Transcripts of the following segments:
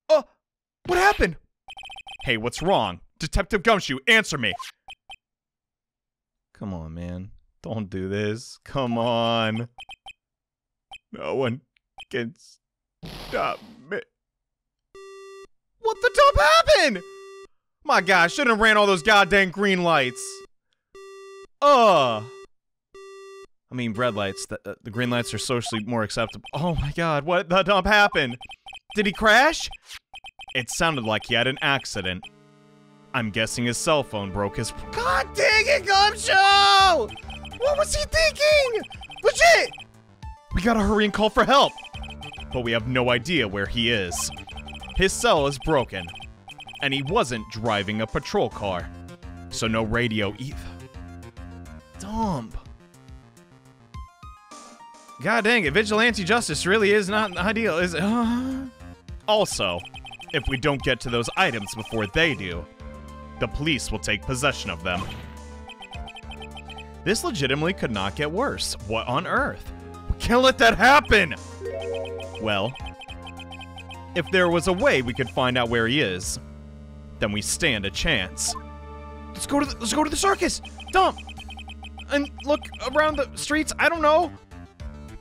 What happened? Hey, what's wrong? Detective Gumshoe, answer me. Come on, man. Don't do this. Come on. No one can stop me. What the dump happened? My God, I shouldn't have ran all those goddamn green lights. I mean, red lights. The green lights are socially more acceptable. Oh my God, what the dump happened? Did he crash? It sounded like he had an accident. I'm guessing his cell phone broke his... God dang it, Gumshoe! What was he thinking? Legit! We gotta hurry and call for help. But we have no idea where he is. His cell is broken. And he wasn't driving a patrol car. So no radio either. Dump. God dang it, vigilante justice really is not ideal, is it? Also, if we don't get to those items before they do, the police will take possession of them. This legitimately could not get worse. What on earth? We can't let that happen! Well, if there was a way we could find out where he is, then we stand a chance. Let's go to the circus! Dump! And look around the streets, I don't know.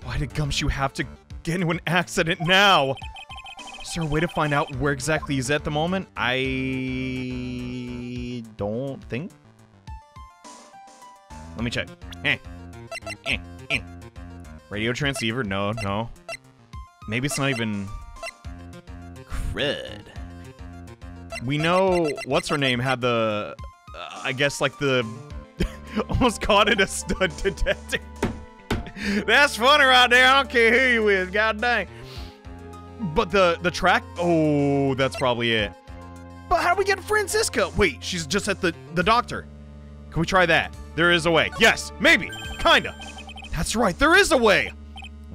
Why did Gumshoe have to get into an accident now? Is there a way to find out where exactly he's at the moment? I don't think. Let me check. Radio transceiver? No. Maybe it's not even... Crud. We know what's-her-name had the... I guess like the... almost caught it a stud detective. That's funny right there. I don't care who you is. God dang. But the track? Oh, that's probably it. But how do we get Francisca? Wait, she's just at the doctor. Can we try that? There is a way. Yes, maybe. Kinda. That's right. There is a way.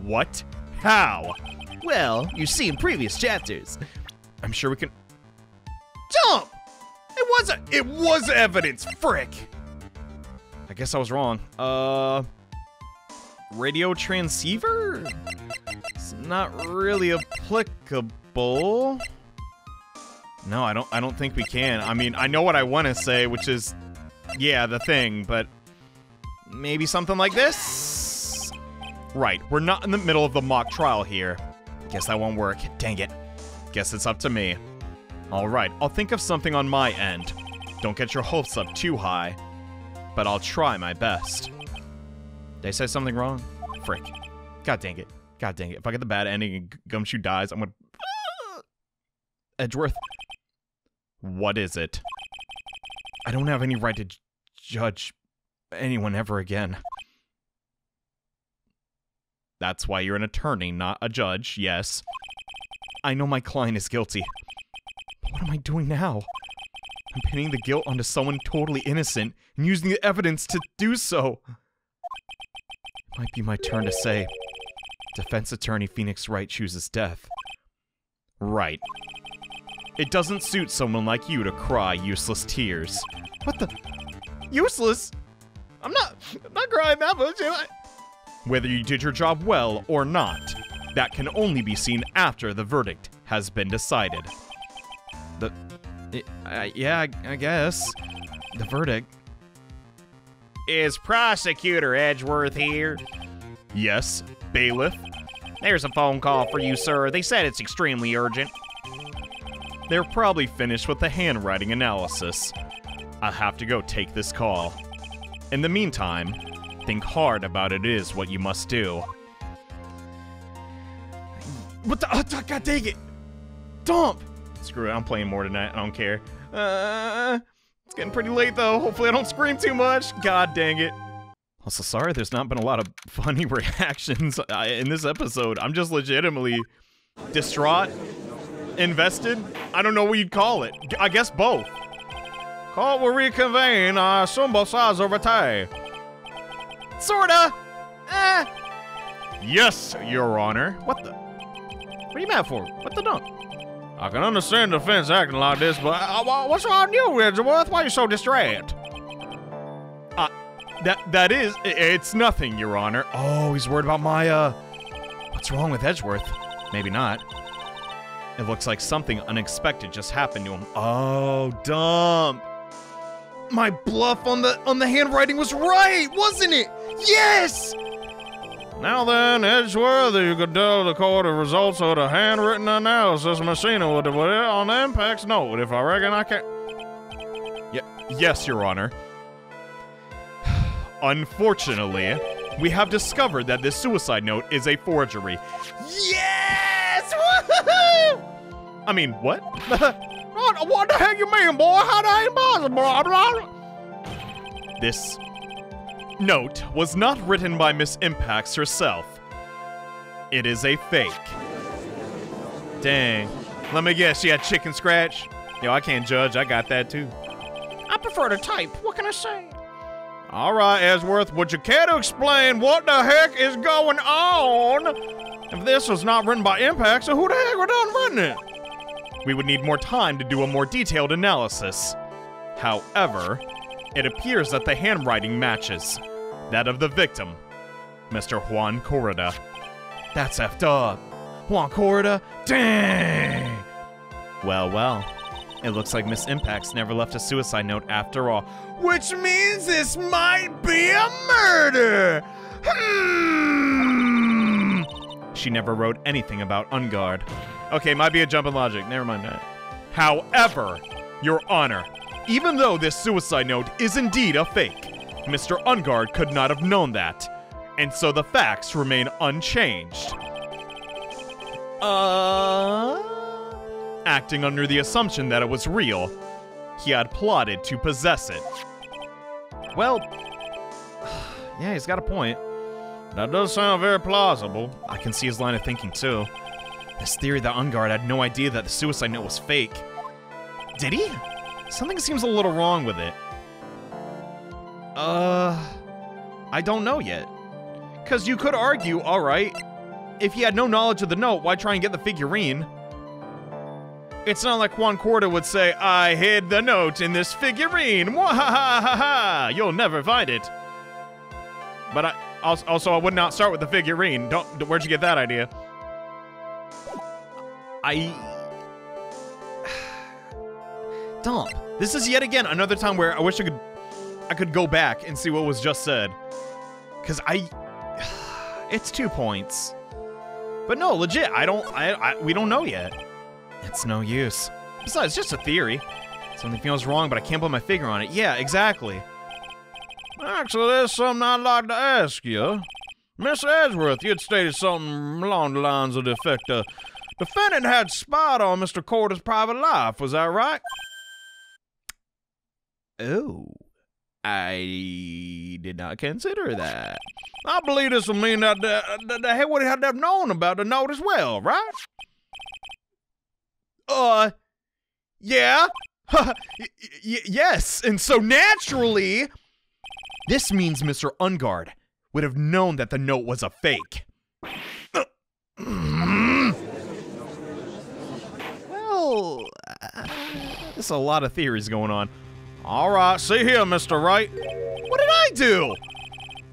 What? How? Well, you see in previous chapters. I'm sure we can... Jump! It was evidence. Frick. I guess I was wrong. Radio transceiver? It's not really applicable. No, I don't think we can. I mean, I know what I want to say, which is, yeah, the thing, but maybe something like this? Right, we're not in the middle of the mock trial here. Guess that won't work. Dang it. Guess it's up to me. Alright, I'll think of something on my end. Don't get your hopes up too high, but I'll try my best. Did I say something wrong? Frick. God dang it. God dang it. If I get the bad ending and Gumshoe dies, I'm gonna... Edgeworth. What is it? I don't have any right to judge anyone ever again. That's why you're an attorney, not a judge, yes. I know my client is guilty. But what am I doing now? I'm pinning the guilt onto someone totally innocent and using the evidence to do so. It might be my turn to say, defense attorney Phoenix Wright chooses death. Right. It doesn't suit someone like you to cry useless tears. What the? Useless? I'm not crying that much, am I? Whether you did your job well or not, that can only be seen after the verdict has been decided. Yeah, I guess. The verdict. Is Prosecutor Edgeworth here? Yes, bailiff. There's a phone call for you, sir. They said it's extremely urgent. They're probably finished with the handwriting analysis. I'll have to go take this call. In the meantime, think hard about it is what you must do. What the? Oh, God dang it! Dump! Screw it, I'm playing more tonight. I don't care. It's getting pretty late though. Hopefully I don't scream too much. God dang it. Also, sorry there's not been a lot of funny reactions in this episode. I'm just legitimately distraught, invested. I don't know what you'd call it. I guess both. Court will reconvene. I assume both sides are retired. Sorta. Yes, Your Honor. What the? What are you mad for? What the dump? I can understand the defense acting like this, but what's wrong with you, Edgeworth? Why are you so distraught? That is, it's nothing, Your Honor. Oh, he's worried about my, what's wrong with Edgeworth? Maybe not. It looks like something unexpected just happened to him. Oh, dump. My bluff on the handwriting was right, wasn't it? Yes! Now then, Edgeworth, you could tell the court the results of the handwritten analysis machine would on the impact's note, if I reckon I can. Yes, Your Honor. Unfortunately, we have discovered that this suicide note is a forgery. Yes! Woohoo! I mean, what? What the heck you mean, boy? How that ain't possible? This note was not written by Miss Impacts herself. It is a fake. Dang. Let me guess, she had chicken scratch? Yo, I can't judge. I got that too. I prefer to type. What can I say? All right, Edgeworth, would you care to explain what the heck is going on? If this was not written by Impacts, so who the heck would have written it? We would need more time to do a more detailed analysis. However, it appears that the handwriting matches that of the victim, Mr. Juan Corrida. That's effed up. Juan Corrida? Dang! Well. It looks like Miss Impacts never left a suicide note after all. Which means this might be a murder! She never wrote anything about Engarde. Okay, might be a jump in logic. Never mind that. However, Your Honor, even though this suicide note is indeed a fake, Mr. Engarde could not have known that, and so the facts remain unchanged. Acting under the assumption that it was real, he had plotted to possess it. Well, yeah, he's got a point. That does sound very plausible. I can see his line of thinking, too. This theory that Engarde had no idea that the suicide note was fake. Did he? Something seems a little wrong with it. I don't know yet. Because you could argue, alright, if he had no knowledge of the note, why try and get the figurine? It's not like Juan Corrida would say, I hid the note in this figurine. Mwahahaha! You'll never find it. But I would not start with the figurine. Where'd you get that idea? Dump. This is yet again another time where I wish I could go back and see what was just said. Cause it's 2 points. But no, legit, we don't know yet. It's no use. Besides, it's just a theory. Something feels wrong, but I can't put my finger on it. Yeah, exactly. Actually, there's something I'd like to ask you. Miss Edgeworth, you'd stated something along the lines of the effect the defendant had spied on Mr. Corrida's private life, was that right? Oh, I did not consider that. I believe this would mean that he would have known about the note as well, right? Yeah. Yes, and so naturally, this means Mr. Engarde would have known that the note was a fake. Well, there's a lot of theories going on. All right, see here, Mr. Wright. What did I do?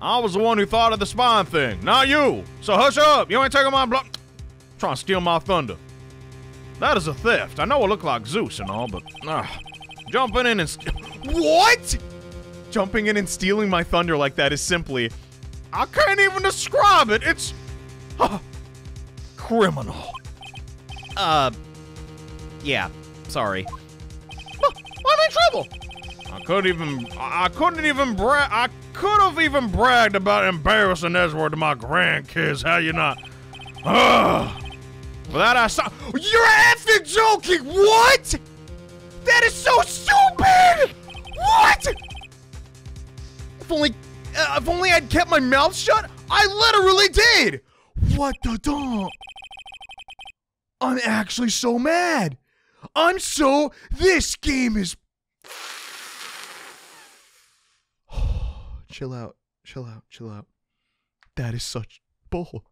I was the one who thought of the spying thing, not you. So hush up. You ain't taking my trying to steal my thunder. That is a theft. I know it looked like Zeus and all, but jumping in and what? Jumping in and stealing my thunder like that is simply, I can't even describe it. It's criminal. Yeah, sorry. I'm in trouble. I could have even bragged about embarrassing Edgeworth to my grandkids. How you not? For that I saw. You're effing joking! What? That is so stupid! What? If only I'd kept my mouth shut. I literally did. What the dump? I'm actually so mad. This game is. Chill out. That is such bull.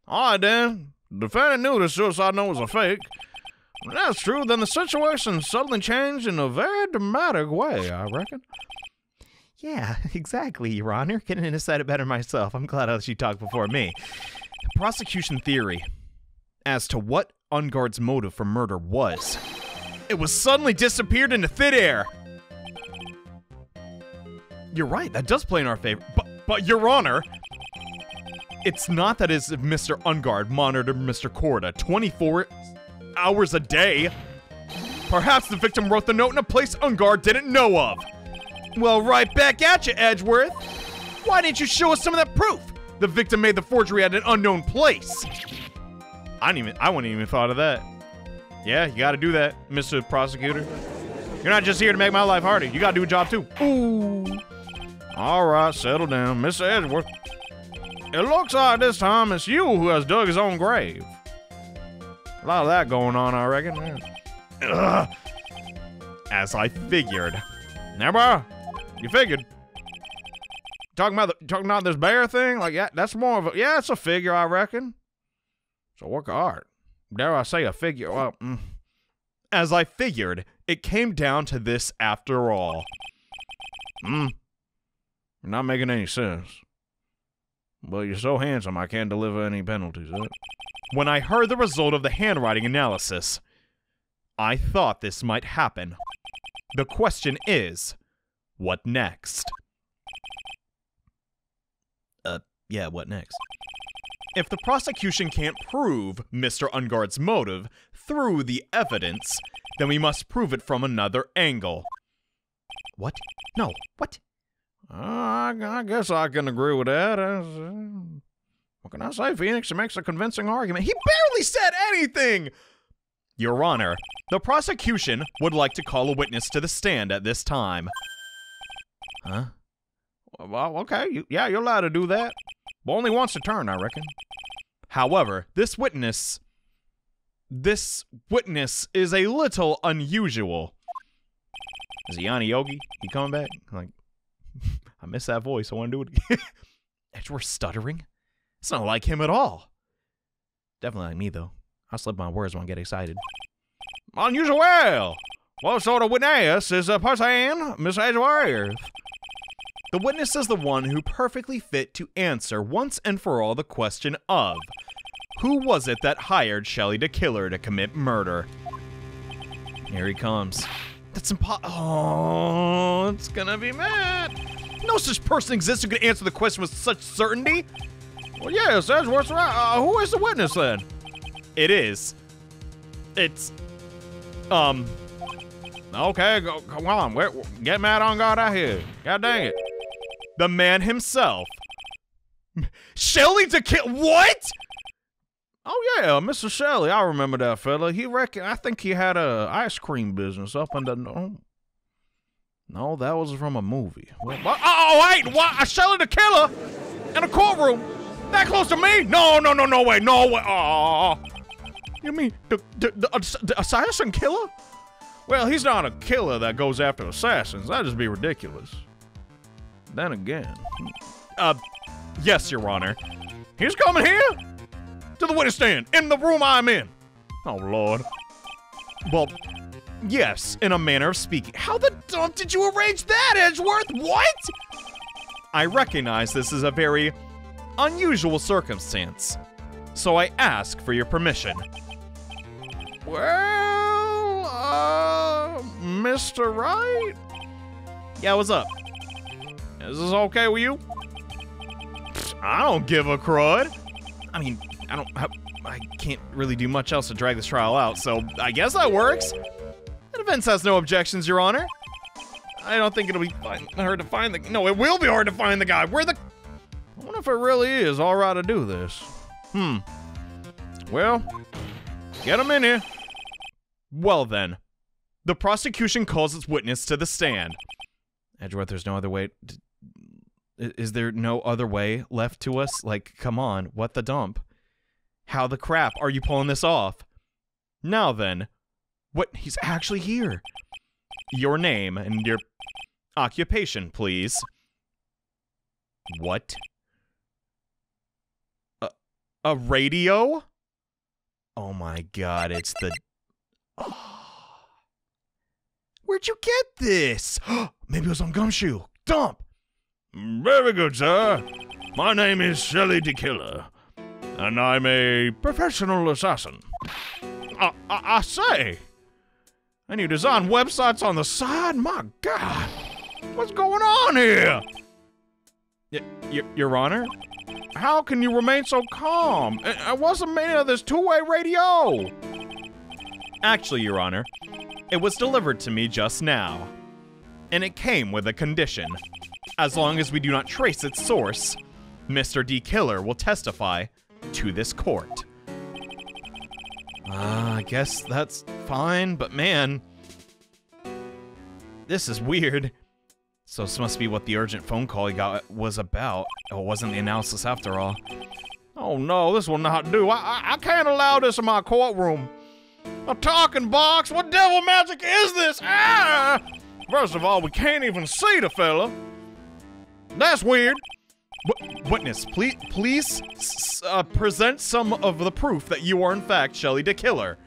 All right, then. The defendant knew the suicide note was a fake. When that's true, then the situation suddenly changed in a very dramatic way, I reckon. Yeah, exactly, Your Honor. Couldn't have said it better myself. I'm glad I let you talk before me. The prosecution theory as to what Engarde's motive for murder was. It was suddenly disappeared into thin air. You're right, that does play in our favor. But Your Honor, it's not that as if Mr. Engarde monitored Mr. Corda 24 hours a day. Perhaps the victim wrote the note in a place Engarde didn't know of. Well, right back at you, Edgeworth. Why didn't you show us some of that proof? The victim made the forgery at an unknown place. I wouldn't even thought of that. Yeah, you gotta do that, Mr. Prosecutor. You're not just here to make my life harder. You gotta do a job too. Ooh. All right, settle down, Mr. Edgeworth. It looks like this time it's you who has dug his own grave. A lot of that going on, I reckon. Ugh. As I figured. Never. You figured. Talking about this bear thing? Like, yeah, that's more of a, yeah, it's a figure, I reckon. It's a work of art. Dare I say a figure? Well, As I figured, it came down to this after all. Not making any sense. But you're so handsome, I can't deliver any penalties, huh? When I heard the result of the handwriting analysis, I thought this might happen. The question is, what next? Yeah, what next? If the prosecution can't prove Mr. Engarde's motive through the evidence, then we must prove it from another angle. What? No, what? I guess I can agree with that. What can I say, Phoenix? He makes a convincing argument. He barely said anything! Your Honor, the prosecution would like to call a witness to the stand at this time. Huh? Well, okay. Yeah, you're allowed to do that. But only once a turn, I reckon. However, this witness is a little unusual. Is he Yanni Yogi? He coming back? Like, I miss that voice. I want to do it again. Edgeworth stuttering? It's not like him at all. Definitely like me, though. I slip my words when I get excited. Unusual! What sort of witness is a person, Miss Edgeworth? The witness is the one who perfectly fit to answer once and for all the question of, who was it that hired Shelly de Killer to commit murder? Here he comes. That's oh, it's gonna be Matt. No such person exists who can answer the question with such certainty. Well, yes, Edgeworth's right. Who is the witness then? It's Okay, come on. Get Matt Engarde out here. God dang it. The man himself. Shelly de Killer. What? Oh yeah, Mr. Shelly. I remember that fella. I think he had a ice cream business up in the. No, that was from a movie. What? Oh wait, what? Shelly de Killer in a courtroom? That close to me? No way. Oh. You mean the assassin killer? Well, he's not a killer that goes after assassins. That'd just be ridiculous. Then again. Yes, Your Honor. He's coming here? To the witness stand, in the room I'm in. Oh, Lord. Well, yes, in a manner of speaking. How the dump did you arrange that, Edgeworth? What? I recognize this is a very unusual circumstance, so I ask for your permission. Well, Mr. Wright? Yeah, what's up? Is this okay with you? I don't give a crud. I mean, I can't really do much else to drag this trial out, so I guess that works. The defense has no objections, Your Honor. I don't think it'll be hard to find the... No, it will be hard to find the guy. I wonder if it really is all right to do this. Well, get him in here. Well then, the prosecution calls its witness to the stand. Edgeworth, there's no other way. Is there no other way left to us? Like, come on, what the dump? How the crap are you pulling this off? Now then, what? He's actually here. Your name and your occupation, please. What? A radio? Oh my god, it's the... Where'd you get this? Maybe it was on Gumshoe. Dump! Very good, sir. My name is Shelly de Killer, and I'm a professional assassin. I say. And you design websites on the side? My God. What's going on here? Your Honor? How can you remain so calm? I wasn't made of this two-way radio. Actually, Your Honor, it was delivered to me just now. And it came with a condition. As long as we do not trace its source, Mr. de Killer will testify to this court. I guess that's fine, but man, this is weird. So this must be what the urgent phone call he got was about. Oh, it wasn't the analysis after all. Oh no, this will not do. I can't allow this in my courtroom. A talking box? What devil magic is this? Ah! First of all, we can't even see the fella. That's weird. Witness, please present some of the proof that you are in fact Shelly de Killer.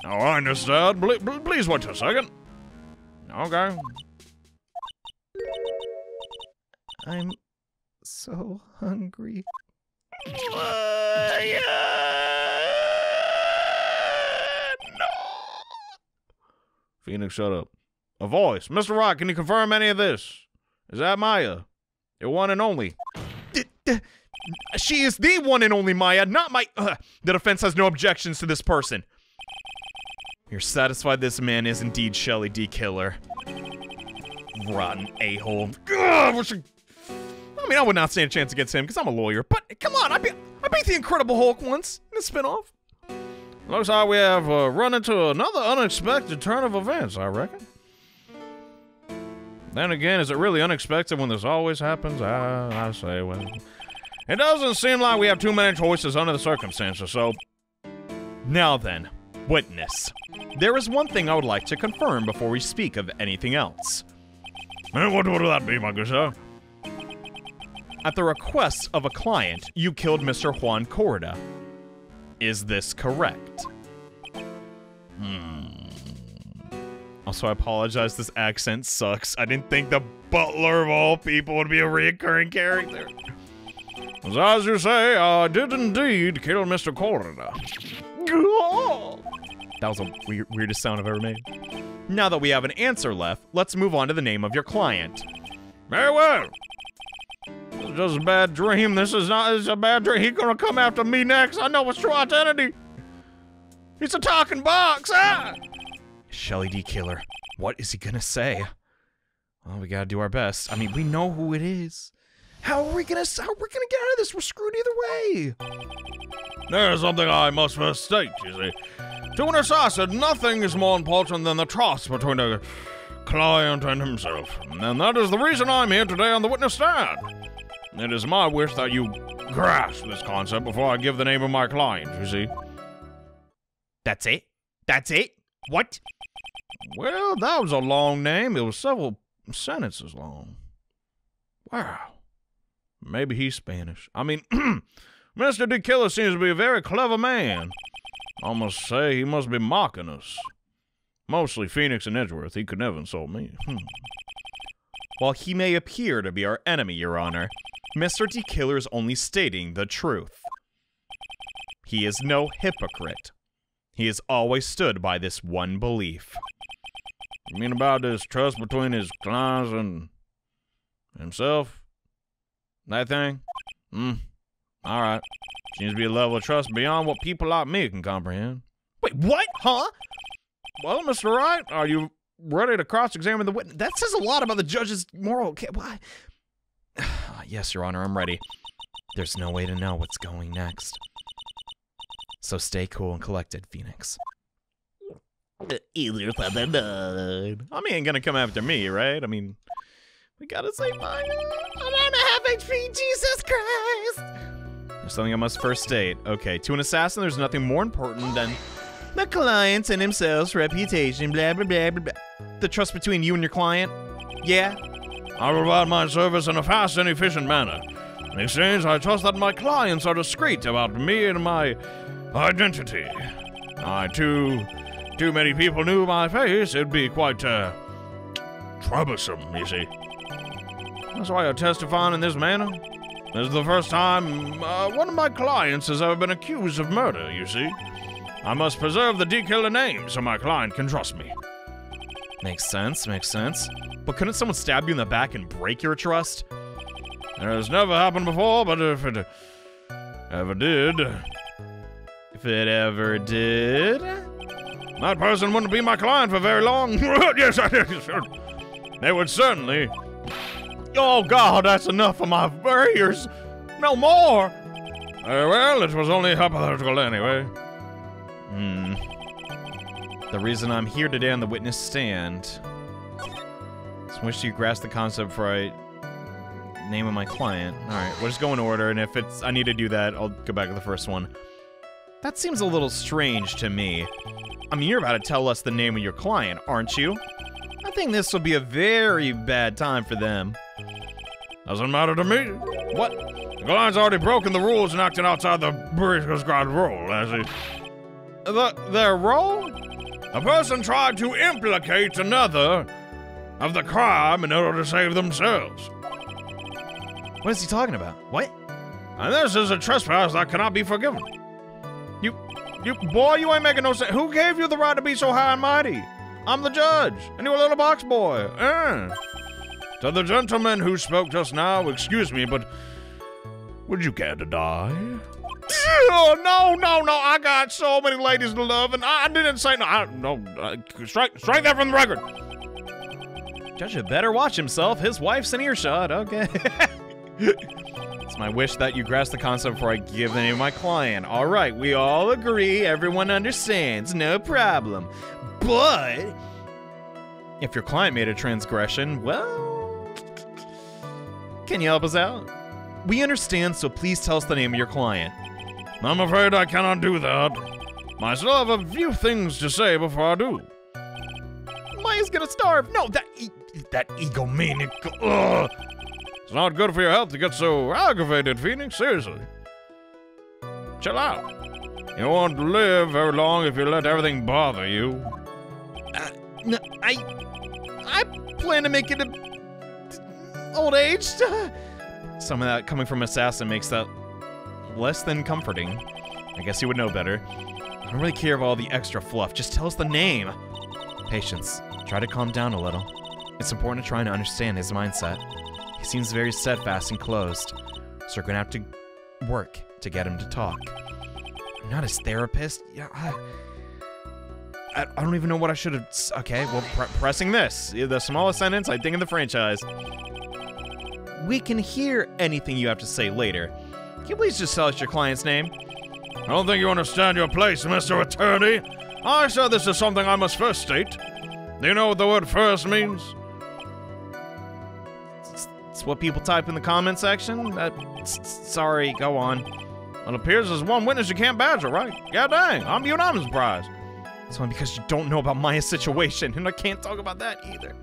Oh, I understand. Please wait a second. Okay. I'm so hungry. No. Phoenix, shut up. A voice. Mr. Wright, can you confirm any of this? Is that Maya? Your one and only. She is the one and only Maya, not my... The defense has no objections to this person. You're satisfied this man is indeed Shelly de Killer. Rotten a-hole. I mean, I would not stand a chance against him because I'm a lawyer, but come on, I beat the Incredible Hulk once in a spinoff. Looks like we have run into another unexpected turn of events, I reckon. Then again, is it really unexpected when this always happens? I say, well, it doesn't seem like we have too many choices under the circumstances, so... Now then, witness. There is one thing I would like to confirm before we speak of anything else. And what would that be, my good sir? At the request of a client, you killed Mr. Juan Corda. Is this correct? Also, I apologize, this accent sucks. I didn't think the butler of all people would be a reoccurring character. As you say, I did indeed kill Mr. Corda. That was the weirdest sound I've ever made. Now that we have an answer left, let's move on to the name of your client. Very well. This is just a bad dream. This is a bad dream. He's gonna come after me next. I know his true identity. He's a talking box, ah! Shelly de Killer. What is he gonna say? Well, we gotta do our best. I mean, we know who it is. How are we gonna get out of this? We're screwed either way. There's something I must first state, you see. To an assassin, nothing is more important than the trust between a client and himself. And that is the reason I'm here today on the witness stand. It is my wish that you grasp this concept before I give the name of my client, you see. That's it? That's it? What? Well, that was a long name. It was several sentences long. Wow. Maybe he's Spanish. I mean, Mr. de Killer seems to be a very clever man. I must say, he must be mocking us. Mostly Phoenix and Edgeworth. He could never insult me. While he may appear to be our enemy, Your Honor, Mr. de Killer is only stating the truth. He is no hypocrite. He has always stood by this one belief. You mean about this trust between his clients and himself? That thing? Alright. Seems to be a level of trust beyond what people like me can comprehend. Wait, what? Huh? Well, Mr. Wright, are you ready to cross-examine the witness? That says a lot about the judge's moral... Why? Yes, Your Honor, I'm ready. There's no way to know what's going next. So stay cool and collected, Phoenix. Either father died. I mean, ain't gonna come after me, right? I mean, we gotta save Maya. I don't have HP, Jesus Christ! There's something I must first state. Okay, to an assassin, there's nothing more important than the client and himself's reputation, blah, blah, blah, blah, blah. The trust between you and your client? Yeah? I provide my service in a fast and efficient manner. In exchange, I trust that my clients are discreet about me and my identity. Too many people knew my face, it'd be quite, troublesome, you see. That's why I'm testifying in this manner. This is the first time one of my clients has ever been accused of murder, you see. I must preserve the de Killer name so my client can trust me. Makes sense. But couldn't someone stab you in the back and break your trust? It has never happened before, but if it ever did... If it ever did... That person wouldn't be my client for very long. Yes, they would certainly. Oh, God, that's enough of my ears. No more. Well, it was only hypothetical anyway. The reason I'm here today on the witness stand is wish you grasp the concept for I name of my client. All right, we'll just go in order, and if I need to do that, I'll go back to the first one. That seems a little strange to me. I mean, you're about to tell us the name of your client, aren't you? I think this will be a very bad time for them. Doesn't matter to me. What? The client's already broken the rules and acted outside the prescribed role, has he? Their role? A person tried to implicate another of the crime in order to save themselves. What is he talking about? What? And this is a trespass that cannot be forgiven. Boy, you ain't making no sense. Who gave you the right to be so high and mighty? I'm the judge, and you're a little box boy. To the gentleman who spoke just now, excuse me, but would you care to die? Oh, no, I got so many ladies to love, and I didn't say no. Strike that from the record. Judge had better watch himself. His wife's in earshot. Okay. It's my wish that you grasp the concept before I give the name of my client. All right, we all agree. Everyone understands. No problem. But if your client made a transgression, well, can you help us out? We understand, so please tell us the name of your client. I'm afraid I cannot do that. I still have a few things to say before I do. Maya's gonna starve. No, that egomaniac. Ugh. It's not good for your health to get so aggravated, Phoenix. Seriously. Chill out. You won't live very long if you let everything bother you. No, I plan to make it a old age. Some of that coming from Assassin makes that less than comforting. I guess you would know better. I don't really care about all the extra fluff. Just tell us the name. Patience. Try to calm down a little. It's important to try and understand his mindset. He seems very steadfast and closed, so we're gonna have to work to get him to talk. I'm not his therapist. Yeah, I don't even know what I should have. Okay, well, pressing this. The smallest sentence I think in the franchise. We can hear anything you have to say later. Can you please just tell us your client's name? I don't think you understand your place, Mr. Attorney. I said this is something I must first state. Do you know what the word first means? It's what people type in the comment section. Sorry, go on. It appears there's one witness you can't badger, right? Yeah, dang, I'm beyond surprised. It's only because you don't know about Maya's situation, and I can't talk about that either.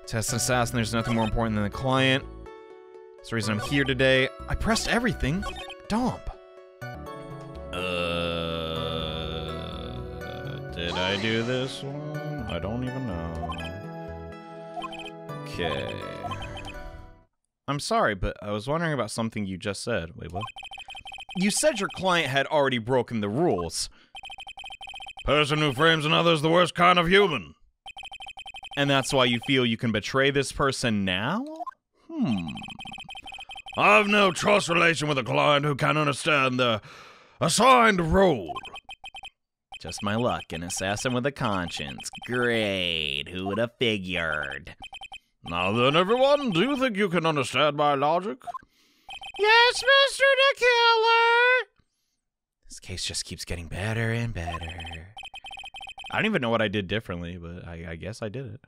Test an assassin, there's nothing more important than the client. That's the reason I'm here today. I pressed everything. Dump. Did I do this one? I don't even know. Okay. I'm sorry, but I was wondering about something you just said. Wait, what? You said your client had already broken the rules. Person who frames another is the worst kind of human. And that's why you feel you can betray this person now? I've no trust relation with a client who can't understand the assigned role. Just my luck, an assassin with a conscience. Great, who would have figured? Now then, everyone, do you think you can understand my logic? Yes, Mr. de Killer! This case just keeps getting better and better. I don't even know what I did differently, but I guess I did it.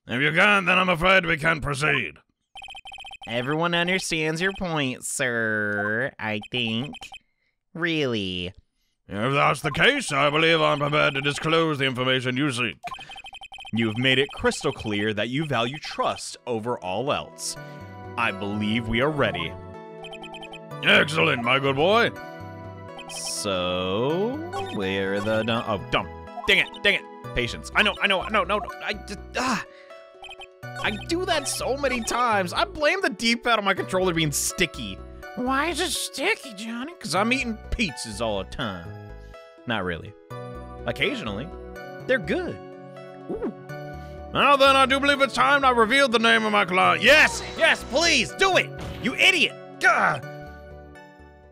If you can't, then I'm afraid we can't proceed. Everyone understands your point, sir, I think. Really. If that's the case, I believe I'm prepared to disclose the information you seek. You've made it crystal clear that you value trust over all else. I believe we are ready. Excellent, my good boy. So, where the dump. Dang it. Patience. I know. No. I do that so many times. I blame the D-pad on my controller being sticky. Why is it sticky, Johnny? Because I'm eating pizzas all the time. Not really. Occasionally, they're good. Ooh. Now then, I do believe it's time I revealed the name of my client. Yes! Yes, please, do it! You idiot! Gah!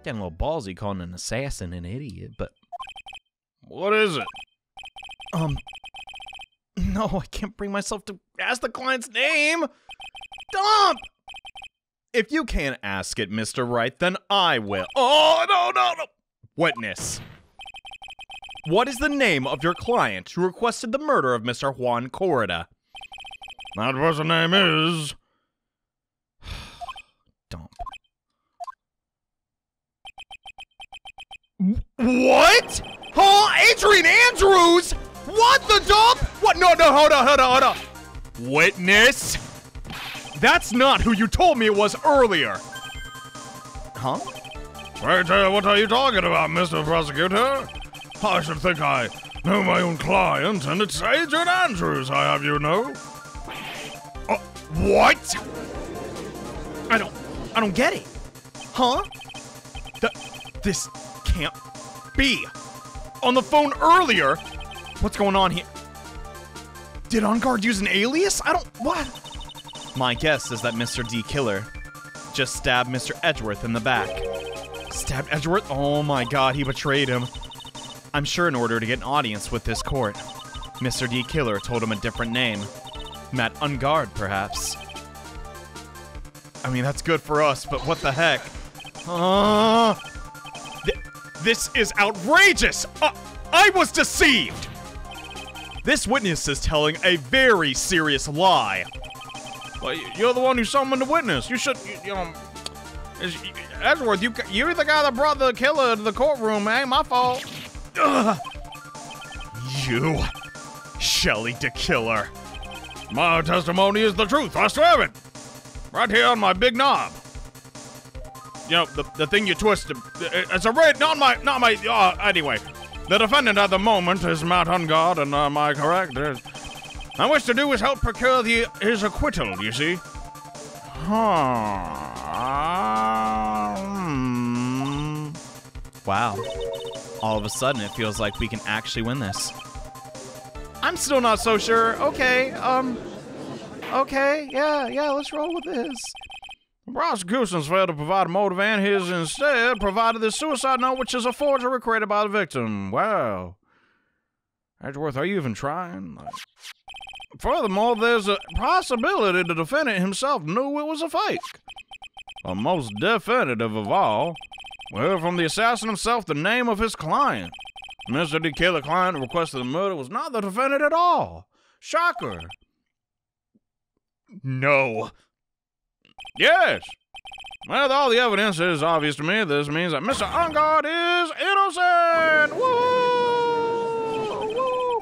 Getting a little ballsy calling an assassin an idiot, but... What is it? No, I can't bring myself to ask the client's name! Stop! If you can't ask it, Mr. Wright, then I will. Oh, no! Witness. What is the name of your client who requested the murder of Mr. Juan Corrida? That person's name is... Dump. What? Huh? Adrian Andrews? What the dump? What? No, hold on. Witness? That's not who you told me it was earlier. Huh? Right, what are you talking about, Mr. Prosecutor? I should think I know my own client, and it's Adrian Andrews, I have you know. What? I don't get it. Huh? This can't be. On the phone earlier? What's going on here? Did Engarde use an alias? What? My guess is that Mr. de Killer just stabbed Mr. Edgeworth in the back. Stabbed Edgeworth? Oh my god, he betrayed him. I'm sure in order to get an audience with this court, Mr. de Killer told him a different name. Matt Engarde, perhaps. I mean, that's good for us, but what the heck? This is outrageous! I was deceived! This witness is telling a very serious lie. Well, you're the one who summoned the witness. You should, Edgeworth, you're the guy that brought the killer to the courtroom. It ain't my fault. Ugh. You, Shelly de Killer. My testimony is the truth. I swear it. Right here on my big knob. You know, the thing you twisted. It's a red, not my, anyway. The defendant at the moment is Matt Engarde, and am I correct? I wish to do is help procure his acquittal, you see. Wow. All of a sudden, it feels like we can actually win this. I'm still not so sure. Okay, yeah, let's roll with this. The prosecution's failed to provide a motive, and his instead provided this suicide note, which is a forgery created by the victim. Wow. Edgeworth, are you even trying? Furthermore, there's a possibility the defendant himself knew it was a fake. The most definitive of all, we heard from the assassin himself the name of his client. Mr. de Killer client who requested the murder was not the defendant at all. Shocker. No. Yes. Well, all the evidence is obvious to me. This means that Mr. Engarde is innocent. Woo! Woo!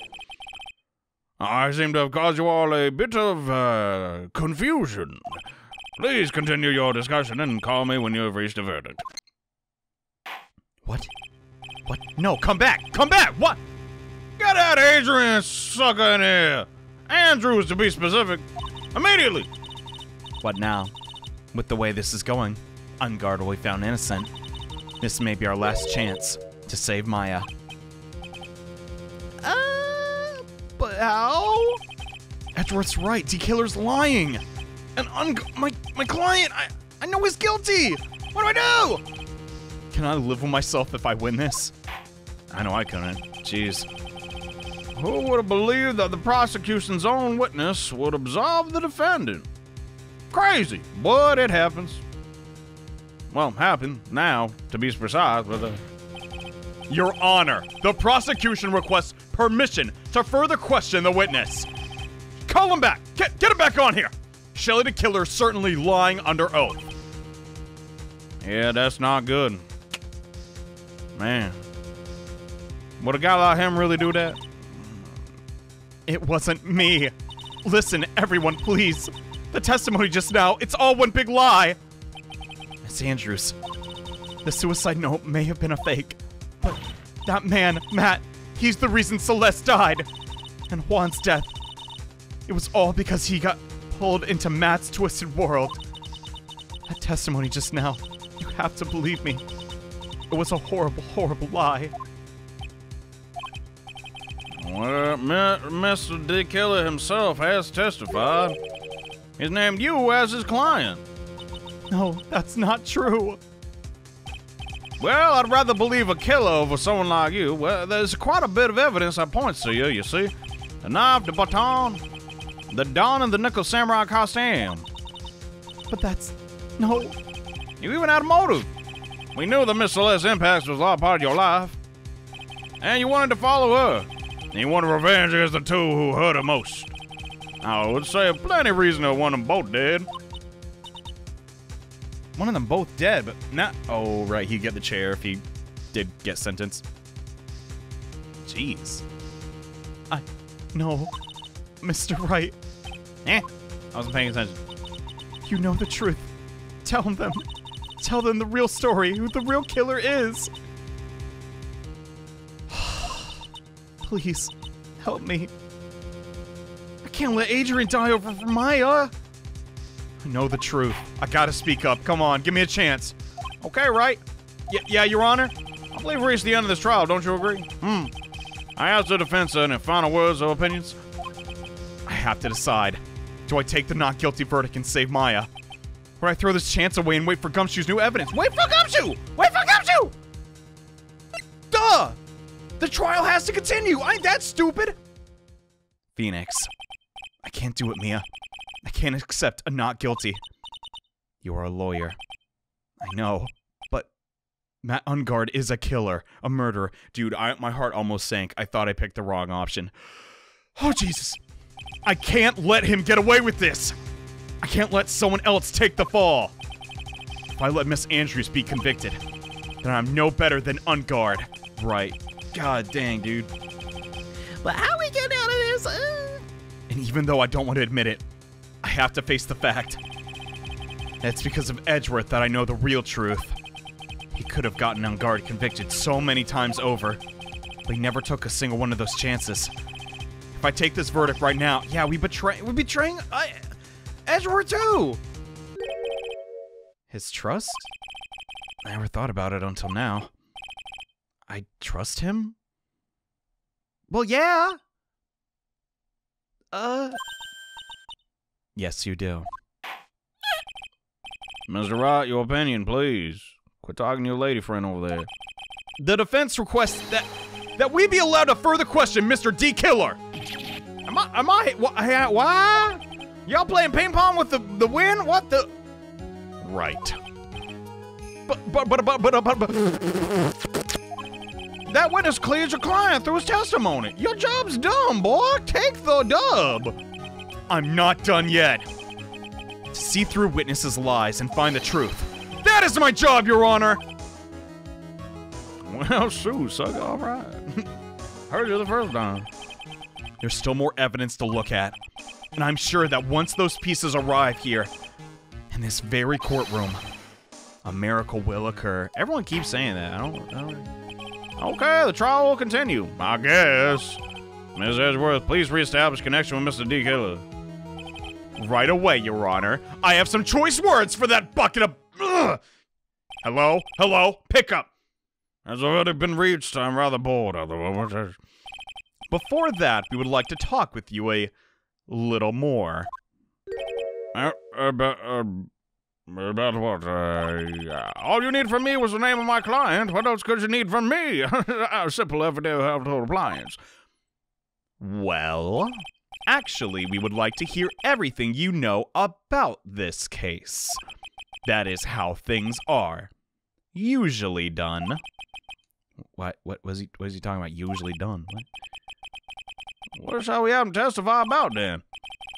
I seem to have caused you all a bit of confusion. Please continue your discussion and call me when you have reached a verdict. What? What? No, come back! Come back! What? Get that Adrian sucker in here! Andrews, to be specific. Immediately! What now? With the way this is going, Engarde will be found innocent. This may be our last chance to save Maya. But how? Edgeworth's right. De Killer's lying. And my client, I know he's guilty. What do I do? Can I live with myself if I win this? I know I couldn't. Jeez. Who would have believed that the prosecution's own witness would absolve the defendant? Crazy, but it happens. Well, happened now, to be precise, but Your Honor, the prosecution requests permission to further question the witness. Call him back. Get him back on here. Shelly de Killer is certainly lying under oath. Yeah, that's not good. Man. Would a guy like him really do that? It wasn't me. Listen, everyone, please. The testimony just now, it's all one big lie. Miss Andrews, the suicide note may have been a fake, but that man, Matt, he's the reason Celeste died. And Juan's death, it was all because he got pulled into Matt's twisted world. That testimony just now, you have to believe me. It was a horrible, horrible lie. Mr. de Killer himself has testified. He's named you as his client. No, that's not true. Well, I'd rather believe a killer over someone like you. Well, there's quite a bit of evidence that points to you see. The knife, the baton, the dawn, and the nickel samurai costume. But that's... no. You even had a motive. We knew that Miss Celeste's impact was all part of your life. And you wanted to follow her. And you wanted revenge against the two who hurt her most. I would say plenty of reason to want them both dead. One of them both dead, but not... oh, right, he'd get the chair if he did get sentenced. Jeez. No. Mr. Wright. I wasn't paying attention. You know the truth. Tell them. Tell them the real story, who the real killer is. Please, help me. I can't let Adrian die over for Maya. I know the truth. I gotta speak up. Come on, give me a chance. Okay, right? Yeah, Your Honor? I believe we reached the end of this trial, don't you agree? I asked the defense any final words or opinions. I have to decide. Do I take the not guilty verdict and save Maya? Or I throw this chance away and wait for Gumshoe's new evidence? Wait for Gumshoe! Wait for Gumshoe! Duh! The trial has to continue! Ain't that stupid? Phoenix. I can't do it, Mia. I can't accept a not guilty. You are a lawyer. I know, but Matt Engarde is a killer, a murderer. Dude, my heart almost sank. I thought I picked the wrong option. Oh, Jesus. I can't let him get away with this. I can't let someone else take the fall. If I let Miss Andrews be convicted, then I'm no better than Engarde. Right. God dang, dude. But how we get out of this? And even though I don't want to admit it, I have to face the fact. It's because of Edgeworth that I know the real truth. He could have gotten Engarde convicted so many times over, but he never took a single one of those chances. If I take this verdict right now, yeah, we're betraying Edgeworth too! His trust? I never thought about it until now. I trust him? Well, yeah! Yes, you do. Mr. Wright, your opinion, please. Quit talking to your lady friend over there. The defense requests that we be allowed to further question Mr. de Killer. Why? Y'all playing ping pong with the win? What the? Right. But. That witness cleared your client through his testimony. Your job's done, boy. Take the dub. I'm not done yet. To see through witnesses' lies and find the truth. That is my job, Your Honor. Well, shoot, suck, all right. Heard you the first time. There's still more evidence to look at. And I'm sure that once those pieces arrive here, in this very courtroom, a miracle will occur. Everyone keeps saying that. I don't... Okay, the trial will continue, I guess. Ms. Edgeworth, please reestablish connection with Mr. de Killer. Right away, Your Honor. I have some choice words for that bucket of... Ugh. Hello? Hello? Pick up. Has already been reached. I'm rather bored at the moment. Before that, we would like to talk with you a little more. About what? All you need from me was the name of my client. What else could you need from me? A simple everyday household appliance. Well, actually, we would like to hear everything you know about this case. That is how things are usually done. What was he talking about? Usually done? What shall we have him testify about then?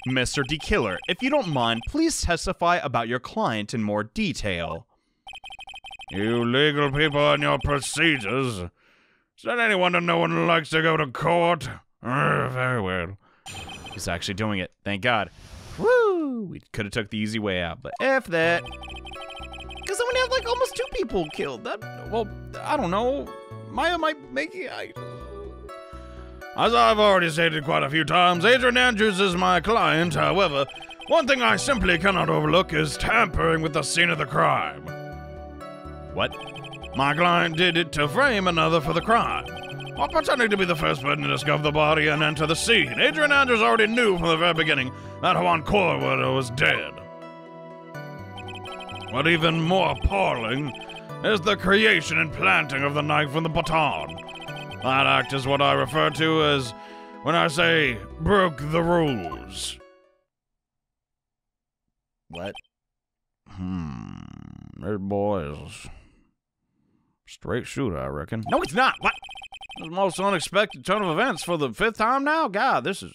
Mr. de Killer, if you don't mind, please testify about your client in more detail. You legal people and your procedures. Is that anyone to no one likes to go to court? Very well. He's actually doing it. Thank God. Woo! We could have took the easy way out, but F that. Because I'm gonna have like almost 2 people killed. Well, I don't know. Maya might make it. As I've already stated quite a few times, Adrian Andrews is my client. However, one thing I simply cannot overlook is tampering with the scene of the crime. What? My client did it to frame another for the crime. while pretending to be the first person to discover the body and enter the scene. Adrian Andrews already knew from the very beginning that Juan Corwood was dead. What even more appalling is the creation and planting of the knife in the baton. That act is what I refer to as, when I say, broke the rules. What? This boy is straight shooter, I reckon. No, it's not. What? The most unexpected turn of events for the 5th time now? God, this is...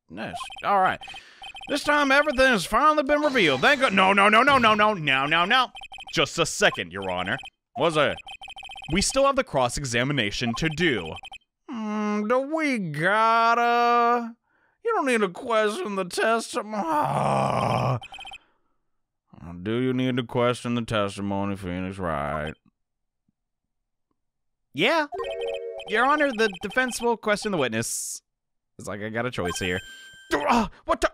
goodness. All right. This time, everything has finally been revealed. Thank God. No. Just a second, Your Honor. What's that? We still have the cross-examination to do. Do we gotta? You don't need to question the testimony. Do you need to question the testimony, Phoenix Wright? Yeah. Your Honor, the defense will question the witness. It's like I got a choice here. What the?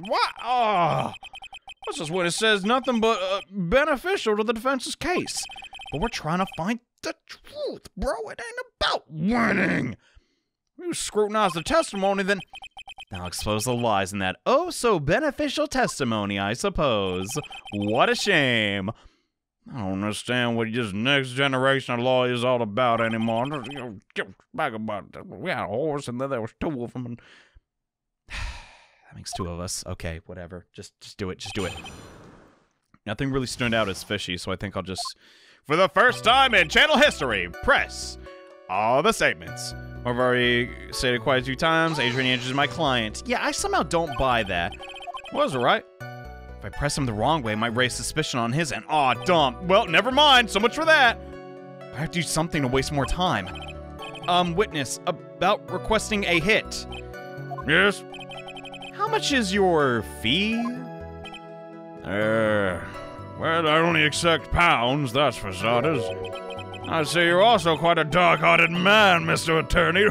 What? What's this witness says nothing but beneficial to the defense's case. But we're trying to find The truth, bro. It ain't about winning. You scrutinize the testimony, then... I'll expose the lies in that oh-so-beneficial testimony, I suppose. What a shame. I don't understand what this next generation of lawyers is all about anymore. Get back about it. We had a horse, and then there was 2 of them. And... That makes 2 of us. Okay, whatever. Just do it. Just do it. Nothing really stood out as fishy, so I think I'll just... For the first time in channel history, press all the statements. I've already said it quite a few times. Adrian Andrews is my client. Yeah, I somehow don't buy that. Was it right? If I press him the wrong way, it might raise suspicion on his end. Aw, dump. Well, never mind. So much for that. I have to do something to waste more time. Witness, about requesting a hit. Yes? How much is your fee? Well, I only accept pounds, that's for starters. I see you're also quite a dark-hearted man, Mr. Attorney.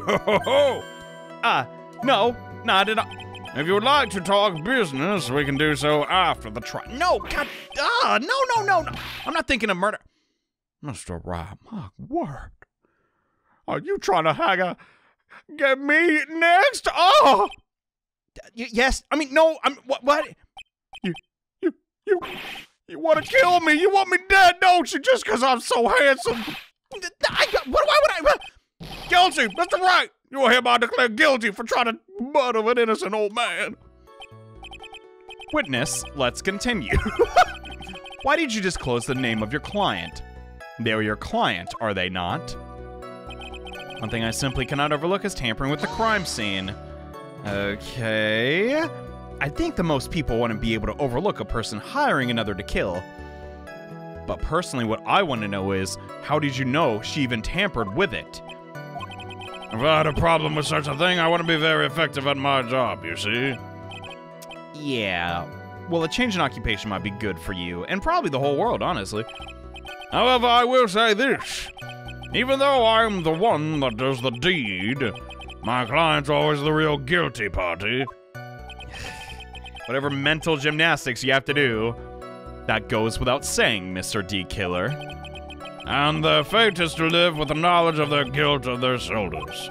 No, not at all. If you would like to talk business, we can do so after the trial. No, God, no. I'm not thinking of murder. Mr. Wright, my word. Are you trying to get me next? Oh! Yes, I mean, no, what? You want to kill me? You want me dead, don't you? Just because I'm so handsome. Why would I? Guilty, Mr. Wright. You are hereby declared guilty for trying to murder an innocent old man. Witness, let's continue. Why did you disclose the name of your client? They're your client, are they not? One thing I simply cannot overlook is tampering with the crime scene. Okay... I think the most people want to be able to overlook a person hiring another to kill. But personally, what I want to know is, how did you know she even tampered with it? If I had a problem with such a thing, I want to be very effective at my job, you see? Yeah. Well, a change in occupation might be good for you, and probably the whole world, honestly. However, I will say this. Even though I'm the one that does the deed, my client's always the real guilty party. Whatever mental gymnastics you have to do, that goes without saying, Mr. de Killer. And their fate is to live with the knowledge of their guilt on their shoulders.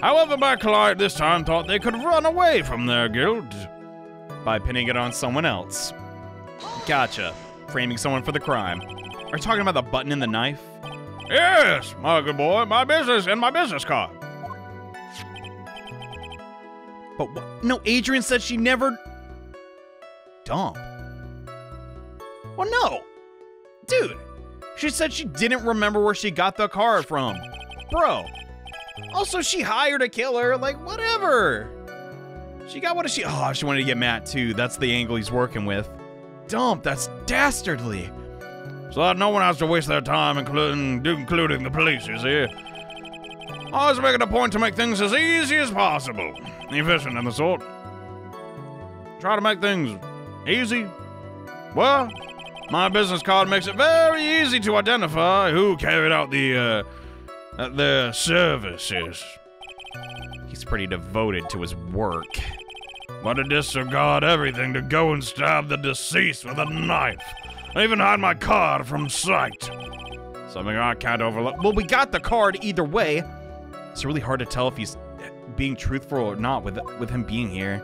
However, my client this time thought they could run away from their guilt. By pinning it on someone else. Gotcha. Framing someone for the crime. Are you talking about the button in the knife? Yes, my good boy, my business and my business card. But what? No, Adrian said she never... Dump. Well, no. Dude, she said she didn't remember where she got the card from. Bro. Also, she hired a killer. Like, whatever. She got what she... Oh, she wanted to get Matt, too. That's the angle he's working with. Dump, that's dastardly. So that no one has to waste their time, including the police, you see. I was making a point to make things as easy as possible. Efficient and the sort. Try to make things... easy? Well, my business card makes it very easy to identify who carried out the services. He's pretty devoted to his work. But to disregard everything to go and stab the deceased with a knife. I even hide my card from sight. Something I can't overlook. Well, we got the card either way. It's really hard to tell if he's being truthful or not with him being here.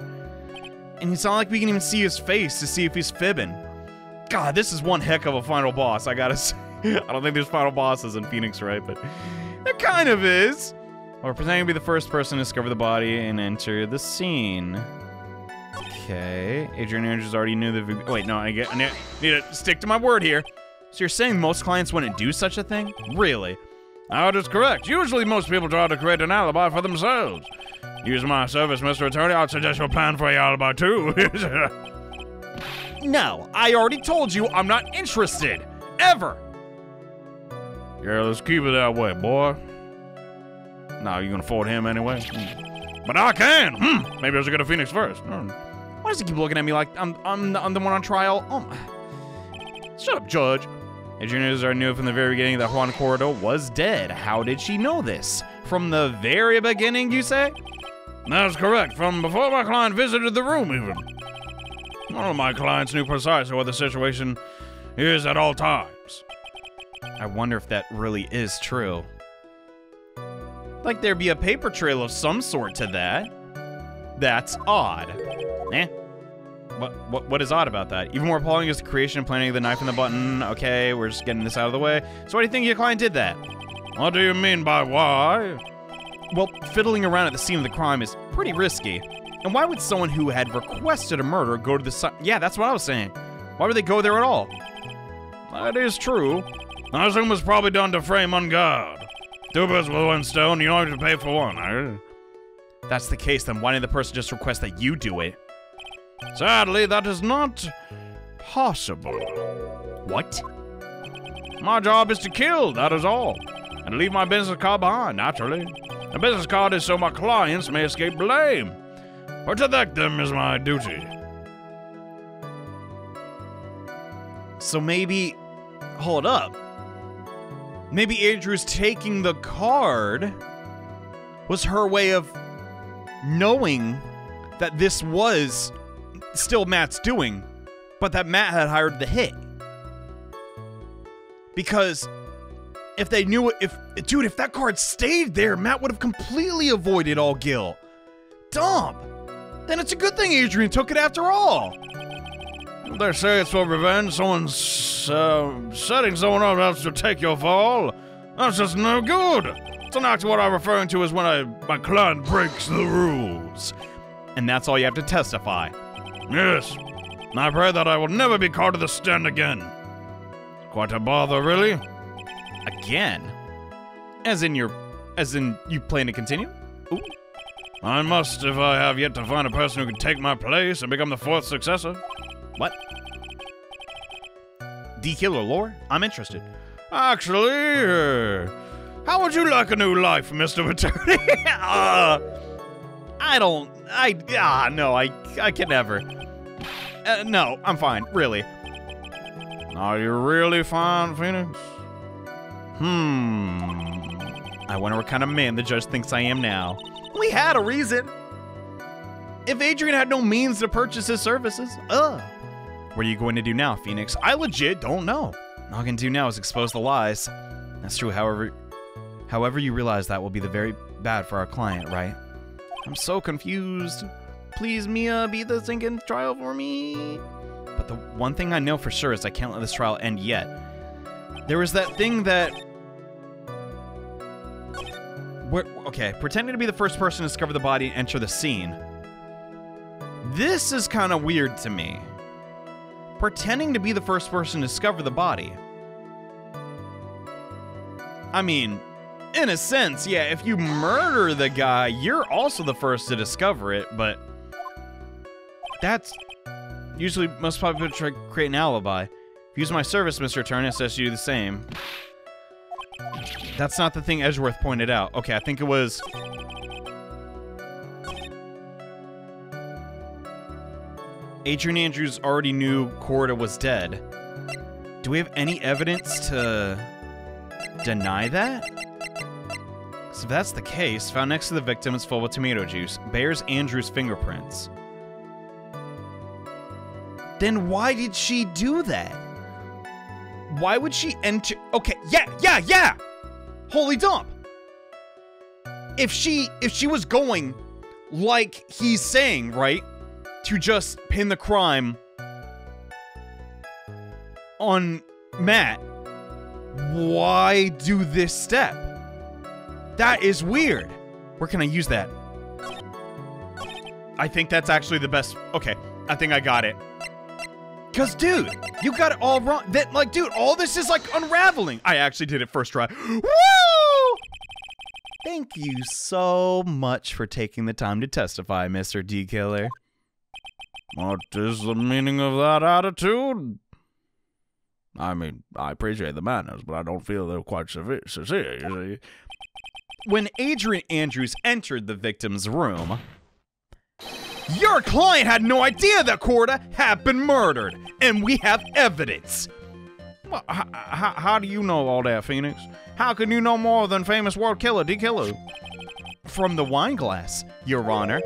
And it's not like we can even see his face to see if he's fibbing. God, this is one heck of a final boss, I gotta say. I don't think there's final bosses in Phoenix Wright, but there kind of is. We're pretending to be the first person to discover the body and enter the scene. Okay. Adrian Andrews already knew the... Wait, no, I need to stick to my word here. So you're saying most clients wouldn't do such a thing? Really? That is correct. Usually most people try to create an alibi for themselves. Use my service, Mr. Attorney. I'd suggest you plan for your alibi, too. No, I already told you I'm not interested. Ever. Yeah, let's keep it that way, boy. Now, you gonna afford him anyway? But I can. Maybe I should go to Phoenix first. Why does he keep looking at me like I'm the one on trial? Shut up, Judge. Adrian Andrews knew from the very beginning that Juan Cordo was dead. How did she know this? From the very beginning, you say? That's correct. From before my client visited the room, even. One of my clients knew precisely what the situation is at all times. I wonder if that really is true. Like there'd be a paper trail of some sort to that. That's odd. What is odd about that? Even more appalling is the creation and planting of the knife and the button. Okay, we're just getting this out of the way. So why do you think your client did that? What do you mean by why? Well, fiddling around at the scene of the crime is pretty risky. And why would someone who had requested a murder go to the site? Yeah, that's what I was saying. Why would they go there at all? That is true. I assume it was probably done to frame Engarde. Two birds with one stone, you only have to pay for one, eh? That's the case, then why didn't the person just request that you do it? Sadly, that is not possible. What? My job is to kill, that is all. And leave my business card behind, naturally. A business card is so my clients may escape blame. Protect them is my duty. So maybe... Hold up. Maybe Andrews taking the card was her way of knowing that this was still Matt's doing, but that Matt had hired the hit. Because if they knew it, if that card stayed there, Matt would have completely avoided all guilt. Dumb. Then it's a good thing Adrian took it after all. They say it's for revenge. Someone's setting someone else to take your fall. That's just no good. It's an act of what I'm referring to as when my client breaks the rules. And that's all you have to testify. Yes. And I pray that I will never be called to the stand again. Quite a bother, really. Again? As in you plan to continue? Ooh. I must if I have yet to find a person who can take my place and become the fourth successor. What? De Killer lore? I'm interested. Actually, how would you like a new life, Mr. Attorney? No, I can never. No, I'm fine, really. Are you really fine, Phoenix? I wonder what kind of man the judge thinks I am now. We had a reason. If Adrian had no means to purchase his services, what are you going to do now, Phoenix? I legit don't know. All I can do now is expose the lies. That's true, however you realize that will be the very bad for our client, right? I'm so confused. Please, Mia, be the sinking trial for me. But the one thing I know for sure is I can't let this trial end yet. There was that thing that... Okay, pretending to be the first person to discover the body and enter the scene. This is kind of weird to me. Pretending to be the first person to discover the body. I mean, in a sense, yeah, if you murder the guy, you're also the first to discover it, but that's usually most popular to create an alibi. If you use my service, Mr. Attorney, I suggest you do the same. That's not the thing Edgeworth pointed out. Okay, I think it was... Adrian Andrews already knew Corda was dead. Do we have any evidence to deny that? So if that's the case, found next to the victim is filled with tomato juice. Bears Andrews' fingerprints. Then why did she do that? Why would she enter? Okay, yeah! Holy dump! If she was going, like he's saying, right, to just pin the crime on Matt, why do this step? That is weird. Where can I use that? I think that's actually the best. Okay, I think I got it. Cause dude, you got it all wrong. That, like, dude, all this is like unraveling. I actually did it first try. Woo! Thank you so much for taking the time to testify, Mr. D. Killer. What is the meaning of that attitude? I mean, I appreciate the manners, but I don't feel they're quite sincere, you see. When Adrian Andrews entered the victim's room, your client had no idea that Corda had been murdered, and we have evidence. Well, how do you know all that, Phoenix? How can you know more than famous world killer D. Killer? From the wine glass, Your Honor.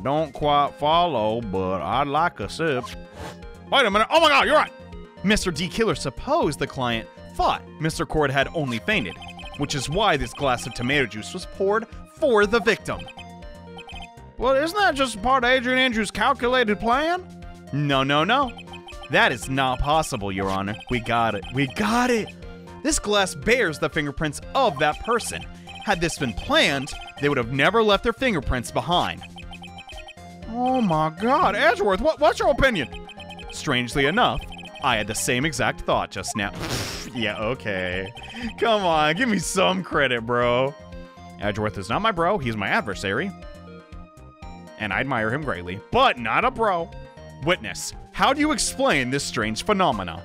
Don't quite follow, but I'd like a sip. Wait a minute. Oh my God, you're right. Mr. D. Killer supposed the client thought Mr. Cord had only fainted, which is why this glass of tomato juice was poured for the victim. Well, isn't that just part of Adrian Andrews' calculated plan? No. That is not possible, Your Honor. We got it. This glass bears the fingerprints of that person. Had this been planned, they would have never left their fingerprints behind. Oh my God, Edgeworth, what's your opinion? Strangely enough, I had the same exact thought just now. Yeah, okay. Come on, give me some credit, bro. Edgeworth is not my bro, he's my adversary. And I admire him greatly, but not a bro. Witness, how do you explain this strange phenomena?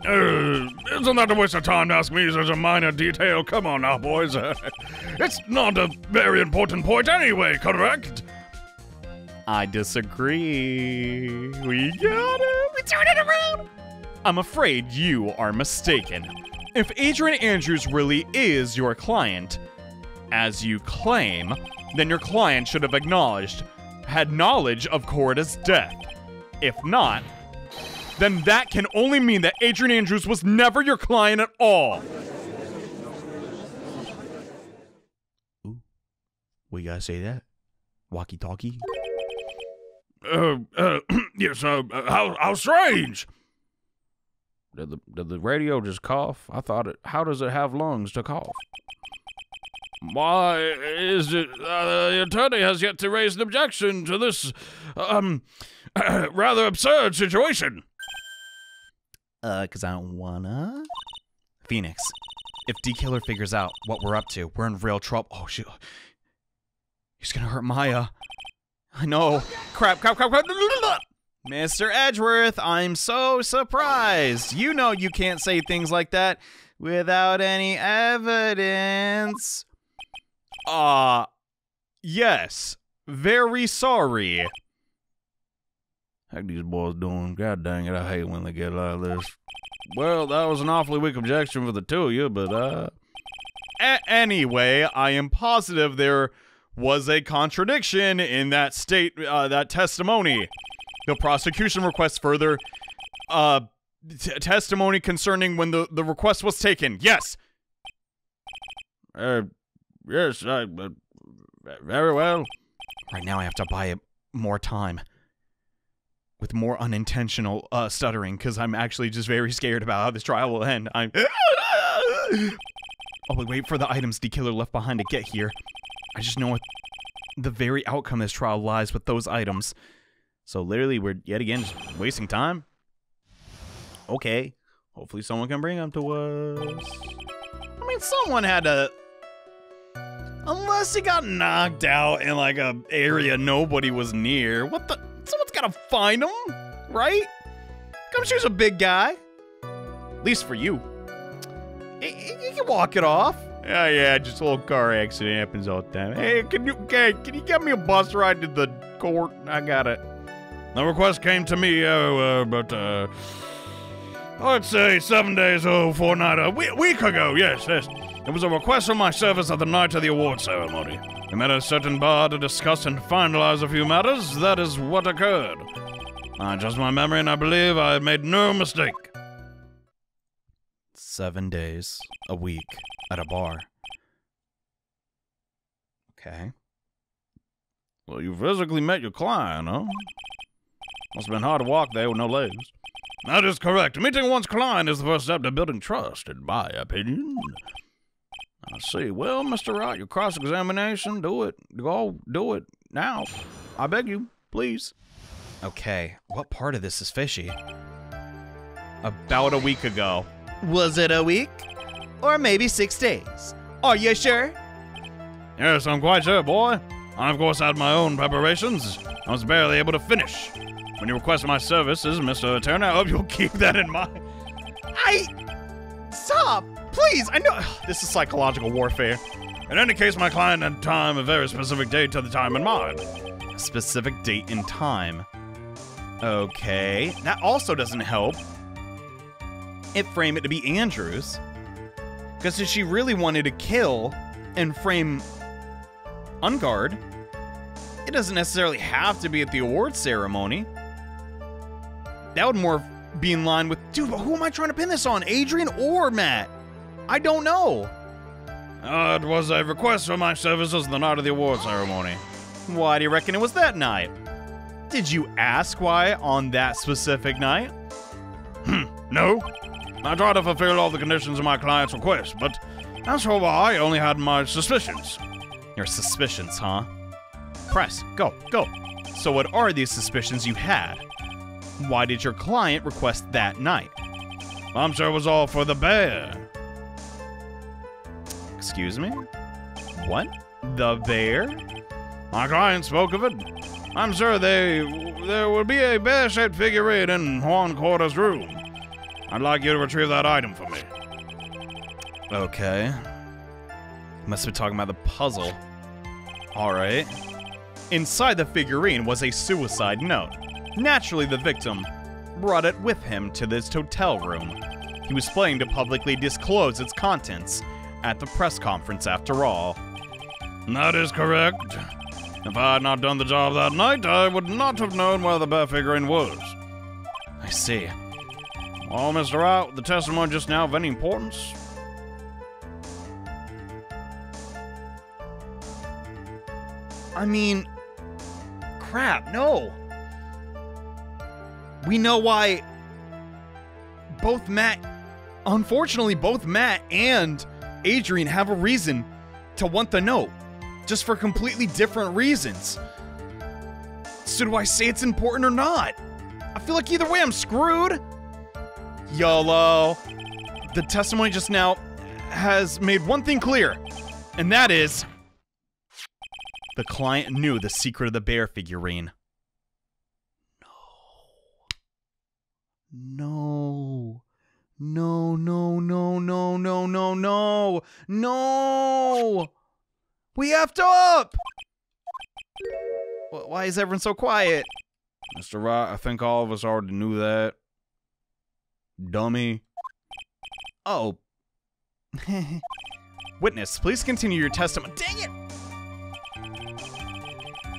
Isn't that a waste of time to ask me such a minor detail? Come on now, boys. It's not a very important point anyway, correct? I disagree. We got it. We turned it around. I'm afraid you are mistaken. If Adrian Andrews really is your client, as you claim, then your client should have had knowledge of Corda's death. If not, then that can only mean that Adrian Andrews was never your client at all. Ooh, we gotta say that? Walkie-talkie? Yes, how strange! Did the radio just cough? I thought it, how does it have lungs to cough? Why is it, the attorney has yet to raise an objection to this, rather absurd situation. 'Cause I don't wanna. Phoenix, if D. Killer figures out what we're up to, we're in real trouble. Oh, shit. He's gonna hurt Maya. I know. Crap. Mr. Edgeworth, I'm so surprised. You know you can't say things like that without any evidence. Yes. Very sorry. Heck, these boys doing? God dang it, I hate when they get like this. Well, that was an awfully weak objection for the two of you, but, Anyway, I am positive there was a contradiction in that that testimony. The prosecution requests further, testimony concerning when the request was taken. Yes! Yes, very well. Right now I have to buy more time. With more unintentional stuttering, because I'm actually just very scared about how this trial will end. Oh, wait for the items D. Killer left behind to get here. I just know the very outcome of this trial lies with those items. So literally, we're yet again just wasting time. Okay. Hopefully someone can bring them to us. I mean, someone had to... Unless he got knocked out in, like, a area nobody was near. What the... Someone's gotta find him, right? Gumshoe's a big guy. At least for you. You can walk it off. Oh, yeah, just a little car accident happens all the time. Hey, can you get me a bus ride to the court? I got it. The request came to me, let's say 7 days or fortnight, a week ago, yes. It was a request for my service at the night of the award ceremony. We met a certain bar to discuss and finalize a few matters. That is what occurred. I trust my memory, and I believe I have made no mistake. 7 days, a week, at a bar. Okay. Well, you physically met your client, huh? Must have been hard to walk there with no legs. That is correct. Meeting one's client is the first step to building trust, in my opinion. I see. Well, Mr. Wright, your cross-examination, do it. Go, do it. Now. I beg you, please. Okay, what part of this is fishy? About a week ago. Was it a week? Or maybe 6 days? Are you sure? Yes, I'm quite sure, boy. I, of course, had my own preparations. I was barely able to finish. When you request my services, Mr. Attorney, I hope you'll keep that in mind. Stop! Please! I know... This is psychological warfare. In any case, my client had time, a very specific date to the time in mind. A specific date and time. Okay. That also doesn't help. It framed it to be Andrews. Because if she really wanted to kill and frame Engarde, it doesn't necessarily have to be at the award ceremony. That would more be in line with... Dude, but who am I trying to pin this on? Adrian or Matt? I don't know. It was a request for my services the night of the award ceremony. Why do you reckon it was that night? Did you ask why on that specific night? No. I tried to fulfill all the conditions of my client's request, but as for why, I only had my suspicions. Your suspicions, huh? Press. Go. Go. So what are these suspicions you had? Why did your client request that night? I'm sure it was all for the bear. Excuse me? What? The bear? My client spoke of it. I'm sure there will be a bear-shaped figurine in Juan Corder's room. I'd like you to retrieve that item for me. Okay. Must have been talking about the puzzle. Alright. Inside the figurine was a suicide note. Naturally, the victim brought it with him to this hotel room. He was planning to publicly disclose its contents at the press conference after all. That is correct. If I had not done the job that night, I would not have known where the bear figurine was. I see. Well, Mr. Wright, the testimony just now of any importance? I mean... Crap, no. We know why unfortunately, both Matt and Adrian have a reason to want the note. Just for completely different reasons. So do I say it's important or not? I feel like either way I'm screwed. YOLO. The testimony just now has made one thing clear, and that is the client knew the secret of the bear figurine. No. No, no, no, no, no, no, no. No! We effed up! Why is everyone so quiet? Mr. Wright, I think all of us already knew that. Dummy. Oh. Witness, please continue your testimony. Dang it!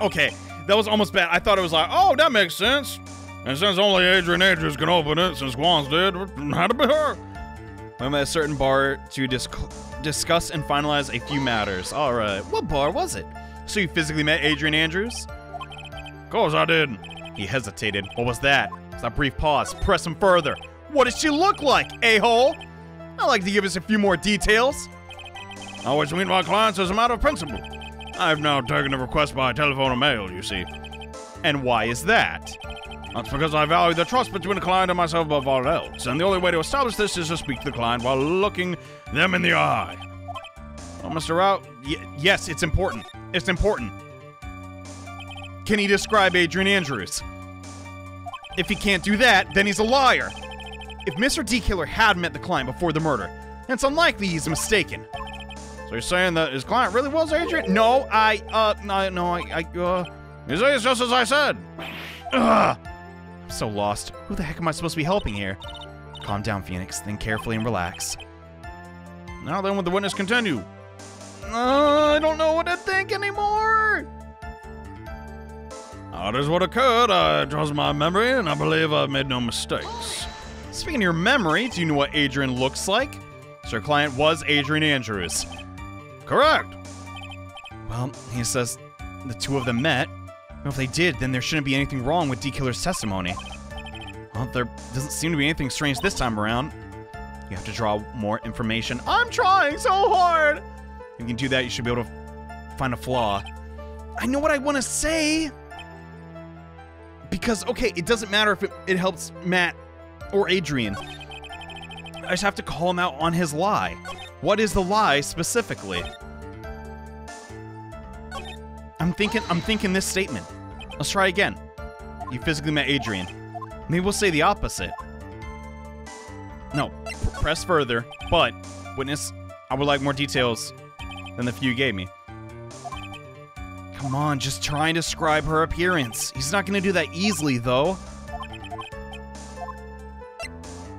Okay, that was almost bad. I thought it was like, oh, that makes sense. And since only Adrian Andrews can open it, since Juan's dead, it had to be her. I'm at a certain bar to discuss and finalize a few matters. Alright, what bar was it? So you physically met Adrian Andrews? Of course I did. He hesitated. What was that? It's that brief pause. Press him further. What does she look like, a-hole? I'd like to give us a few more details. I always meet my clients as a matter of principle. I've now taken a request by telephone or mail, you see. And why is that? That's because I value the trust between the client and myself above all else, and the only way to establish this is to speak to the client while looking them in the eye. Well, Mr. Wright? Yes, it's important. It's important. Can he describe Adrian Andrews? If he can't do that, then he's a liar. If Mr. de Killer had met the client before the murder, it's unlikely he's mistaken. So you're saying that his client really was Adrian? No, You say it's just as I said. Ugh. I'm so lost. Who the heck am I supposed to be helping here? Calm down, Phoenix. Think carefully and relax. Now then, would the witness continue? I don't know what to think anymore. That is what occurred. I trust my memory, and I believe I've made no mistakes. Speaking of your memory, do you know what Adrian looks like? So your client was Adrian Andrews. Correct. Well, he says the two of them met. Well, if they did, then there shouldn't be anything wrong with de Killer's testimony. Well, there doesn't seem to be anything strange this time around. You have to draw more information. I'm trying so hard! If you can do that, you should be able to find a flaw. I know what I want to say! Because, okay, it doesn't matter if it helps Matt or Adrian. I just have to call him out on his lie. What is the lie specifically? I'm thinking this statement. Let's try again. You physically met Adrian. Maybe we'll say the opposite. No, press further, but, witness, I would like more details than the few you gave me. Come on, just try and describe her appearance. He's not gonna do that easily, though.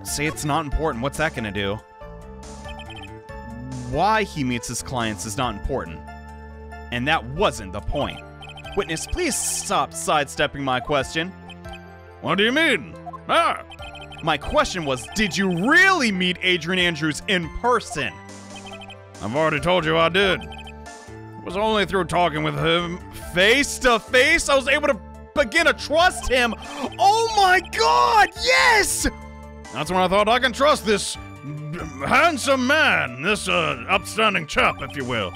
Say it's not important. What's that gonna do? Why he meets his clients is not important. And that wasn't the point. Witness, please stop sidestepping my question. What do you mean? Ah! My question was, did you really meet Adrian Andrews in person? I've already told you I did. It was only through talking with him. Face to face, I was able to begin to trust him. Oh my God, yes! That's when I thought I can trust this handsome man, this upstanding chap, if you will.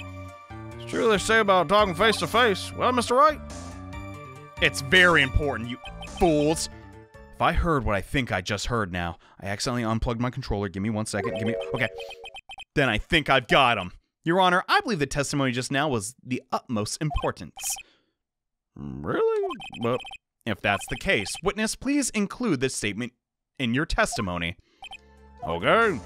It's true they say about talking face to face. Well, Mr. Wright? It's very important, you fools. If I heard what I think I just heard now, I accidentally unplugged my controller. Give me 1 second. Okay. Then I think I've got him. Your Honor, I believe the testimony just now was the utmost importance. Really? Well, if that's the case, witness, please include this statement in your testimony. Okay.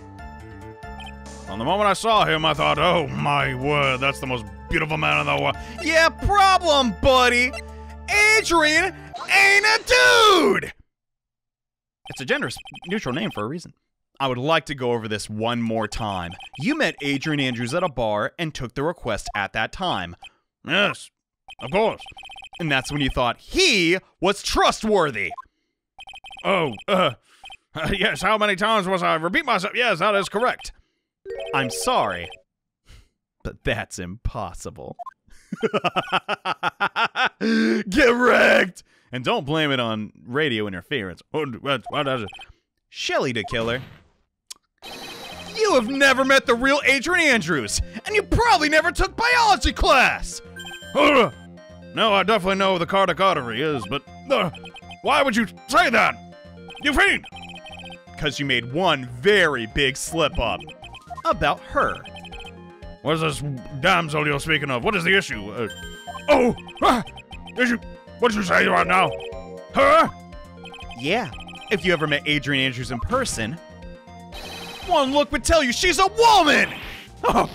On the moment I saw him, I thought, oh my word, that's the most beautiful man in the world. Yeah, problem, buddy. Adrian ain't a dude! It's a gender-neutral name for a reason. I would like to go over this one more time. You met Adrian Andrews at a bar and took the request at that time. Yes, of course. And that's when you thought he was trustworthy. Oh, yes, how many times must I repeat myself? Yes, that is correct. I'm sorry, but that's impossible. Get wrecked! And don't blame it on radio interference. What is it? Shelly de Killer. You have never met the real Adrian Andrews, and you probably never took biology class! No, I definitely know who the cardiac artery is, but why would you say that? You fiend! Because you made one very big slip-up about her. What is this damsel you're speaking of? What is the issue? What did you say right now? Her? Yeah, if you ever met Adrian Andrews in person, one look would tell you she's a woman! I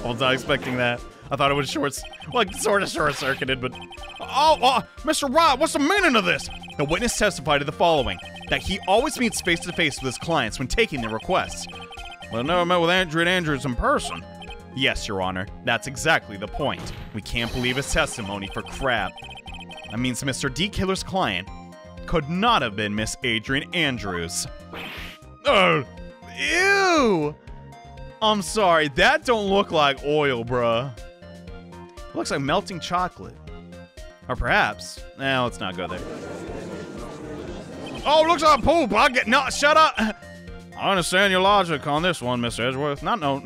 was not expecting that. I thought it was sort of short-circuited, but... Mr. Wright, what's the meaning of this? The witness testified to the following, that he always meets face-to-face with his clients when taking their requests. Well, I never met with Adrian Andrews in person. Yes, Your Honor, that's exactly the point. We can't believe his testimony for crap. That means Mr. de Killer's client could not have been Miss Adrian Andrews. Ew! I'm sorry, that don't look like oil, bruh. It looks like melting chocolate. Or perhaps, let's not go there. Oh, it looks like poop. No, shut up. I understand your logic on this one, Miss Edgeworth. No.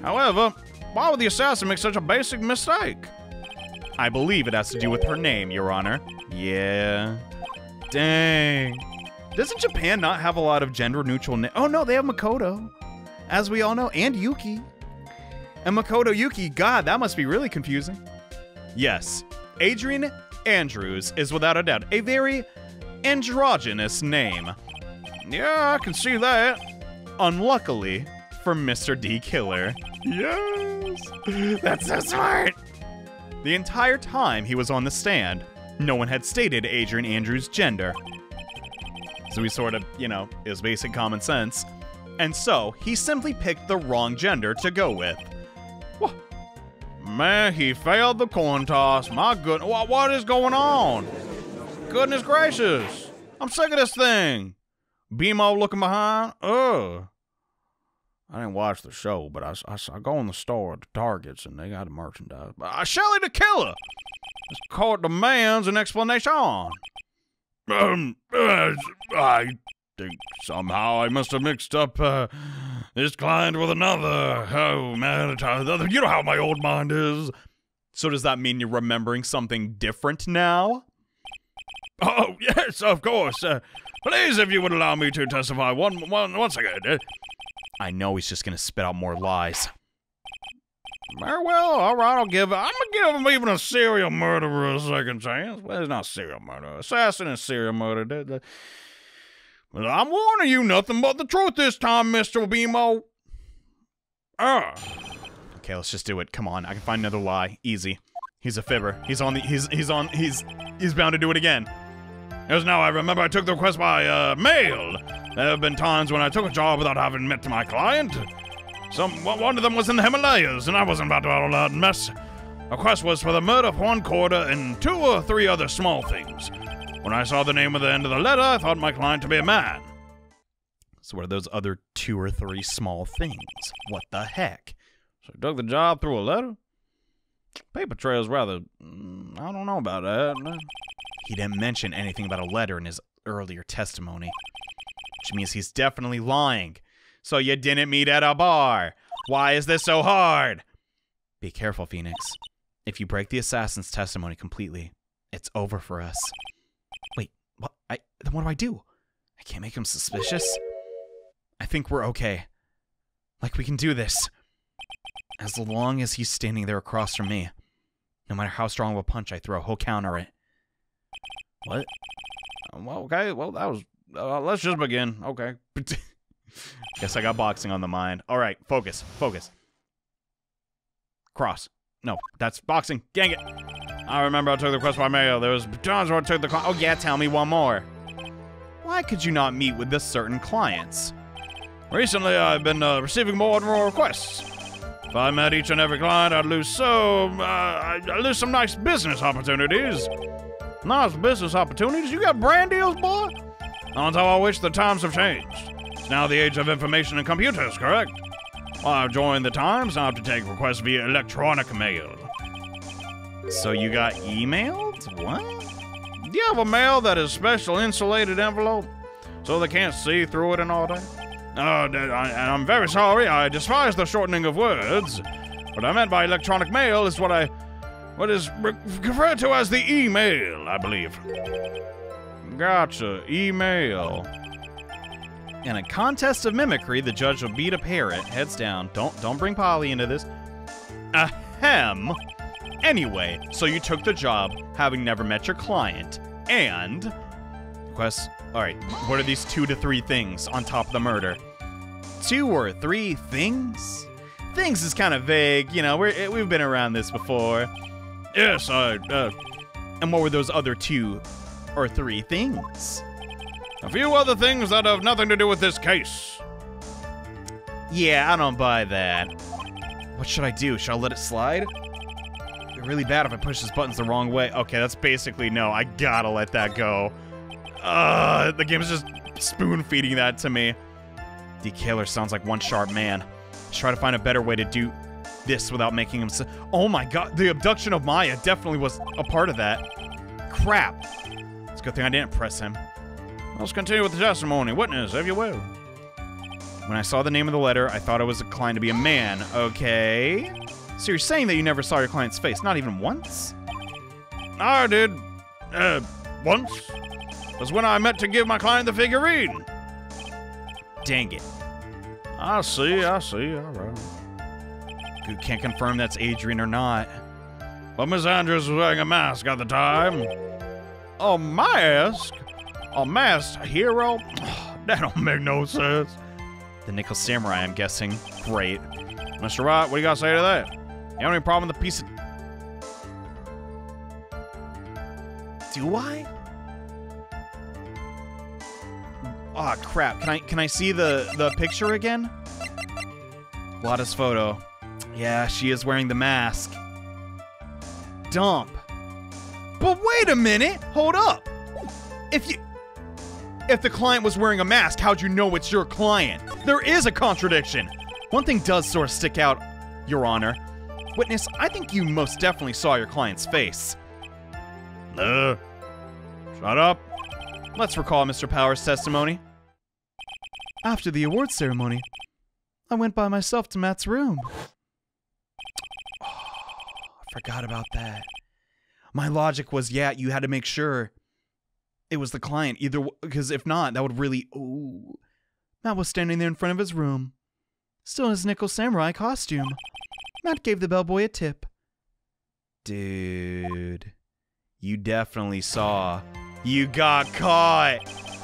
However, why would the assassin make such a basic mistake? I believe it has to do with her name, Your Honor. Yeah. Dang. Doesn't Japan not have a lot of gender-neutral names? Oh, no, they have Makoto, as we all know, and Yuki. And Makoto Yuki, God, that must be really confusing. Yes, Adrian Andrews is without a doubt a very androgynous name. Yeah, I can see that. Unluckily for Mr. de Killer. Yes, that's so smart. The entire time he was on the stand, no one had stated Adrian Andrews' gender. So he sort of, it was basic common sense. And so, he simply picked the wrong gender to go with. Man, he failed the coin toss. My goodness, what is going on? Goodness gracious. I'm sick of this thing. BMO looking behind. Ugh. I didn't watch the show, but I go in the store at the Targets and they got the merchandise. Shelly de Killer! This court demands an explanation. I think somehow I must have mixed up this client with another. Oh, man, you know how my old mind is. So does that mean you're remembering something different now? Oh, yes, of course. Please, if you would allow me to testify once again. I know he's just gonna spit out more lies. Very well, all right, I'm gonna give him even a serial murderer a second chance. Well, it's not serial murder. Assassin and serial murder. But I'm warning you nothing but the truth this time, Mr. BMO. Okay, let's just do it. Come on, I can find another lie. Easy. He's a fibber. He's bound to do it again. As now I remember I took the request by mail. There have been times when I took a job without having met my client. One of them was in the Himalayas, and I wasn't about to all that mess. The request was for the murder of one quarter and 2 or 3 other small things. When I saw the name at the end of the letter, I thought my client to be a man. So what are those other 2 or 3 small things? What the heck? So I took the job through a letter? Paper trail's rather... I don't know about that. He didn't mention anything about a letter in his earlier testimony, which means he's definitely lying. So you didn't meet at a bar. Why is this so hard? Be careful, Phoenix. If you break the assassin's testimony completely, it's over for us. Wait, what? Then what do I do? I can't make him suspicious? I think we're okay. Like, we can do this. As long as he's standing there across from me. No matter how strong of a punch I throw, he'll counter it. What? Well, okay, well, that was... let's just begin. Okay. Guess I got boxing on the mind. All right, focus. Cross. No, that's boxing. Dang it. I remember I took the request by mail. There was times where I took the... Oh, yeah, tell me one more. Why could you not meet with the certain clients? Recently, I've been receiving more and more requests. If I met each and every client, I'd lose some nice business opportunities. Nice business opportunities? You got brand deals, boy? On top of which the times have changed. It's now the age of information and computers, correct? Well, I've joined the times. I have to take requests via electronic mail. So you got emailed? What? Do you have a mail that is special insulated envelope so they can't see through it and all that? I'm very sorry. I despise the shortening of words. What I meant by electronic mail is what is referred to as the email, I believe. Gotcha. Email. In a contest of mimicry, the judge will beat a parrot. Heads down. Don't bring Polly into this. Ahem. Anyway, so you took the job, having never met your client, and... Quest... Alright, what are these 2 to 3 things on top of the murder? 2 or 3 things? Things is kind of vague, you know, we've been around this before. Yes, And what were those other 2 or 3 things? A few other things that have nothing to do with this case. Yeah, I don't buy that. What should I do? Should I let it slide? It'd be really bad if I push his buttons the wrong way. Okay, that's basically no. I gotta let that go. The game is just spoon-feeding that to me. De Killer sounds like one sharp man. Let's try to find a better way to do this without making him oh my god, the abduction of Maya definitely was a part of that. Crap. It's a good thing I didn't press him. Let's continue with the testimony. Witness, if you will. When I saw the name of the letter, I thought it was inclined to be a man. Okay. So you're saying that you never saw your client's face, not even once? I did, once. Was when I met to give my client the figurine. Dang it. I see, all right. You can't confirm that's Adrian or not. But Miss Andrews was wearing a mask at the time. A mask? A masked hero? That don't make no sense. The Nickel Samurai, I'm guessing. Great. Mr. Wright, what do you got to say to that? You have any problem with the piece of... Do I? Aw, crap. Can I see the picture again? Lotta's photo. Yeah, she is wearing the mask. dump. But wait a minute! Hold up! If the client was wearing a mask, how'd you know it's your client? There is a contradiction! One thing does sort of stick out, Your Honor. Witness, I think you most definitely saw your client's face. Shut up. Let's recall Mr. Power's testimony. After the awards ceremony, I went by myself to Matt's room. Oh, I forgot about that. My logic was, yeah, you had to make sure it was the client, either because if not, that would really. Ooh. Matt was standing there in front of his room, still in his nickel samurai costume. Matt gave the bellboy a tip. Dude, you definitely saw. You got caught.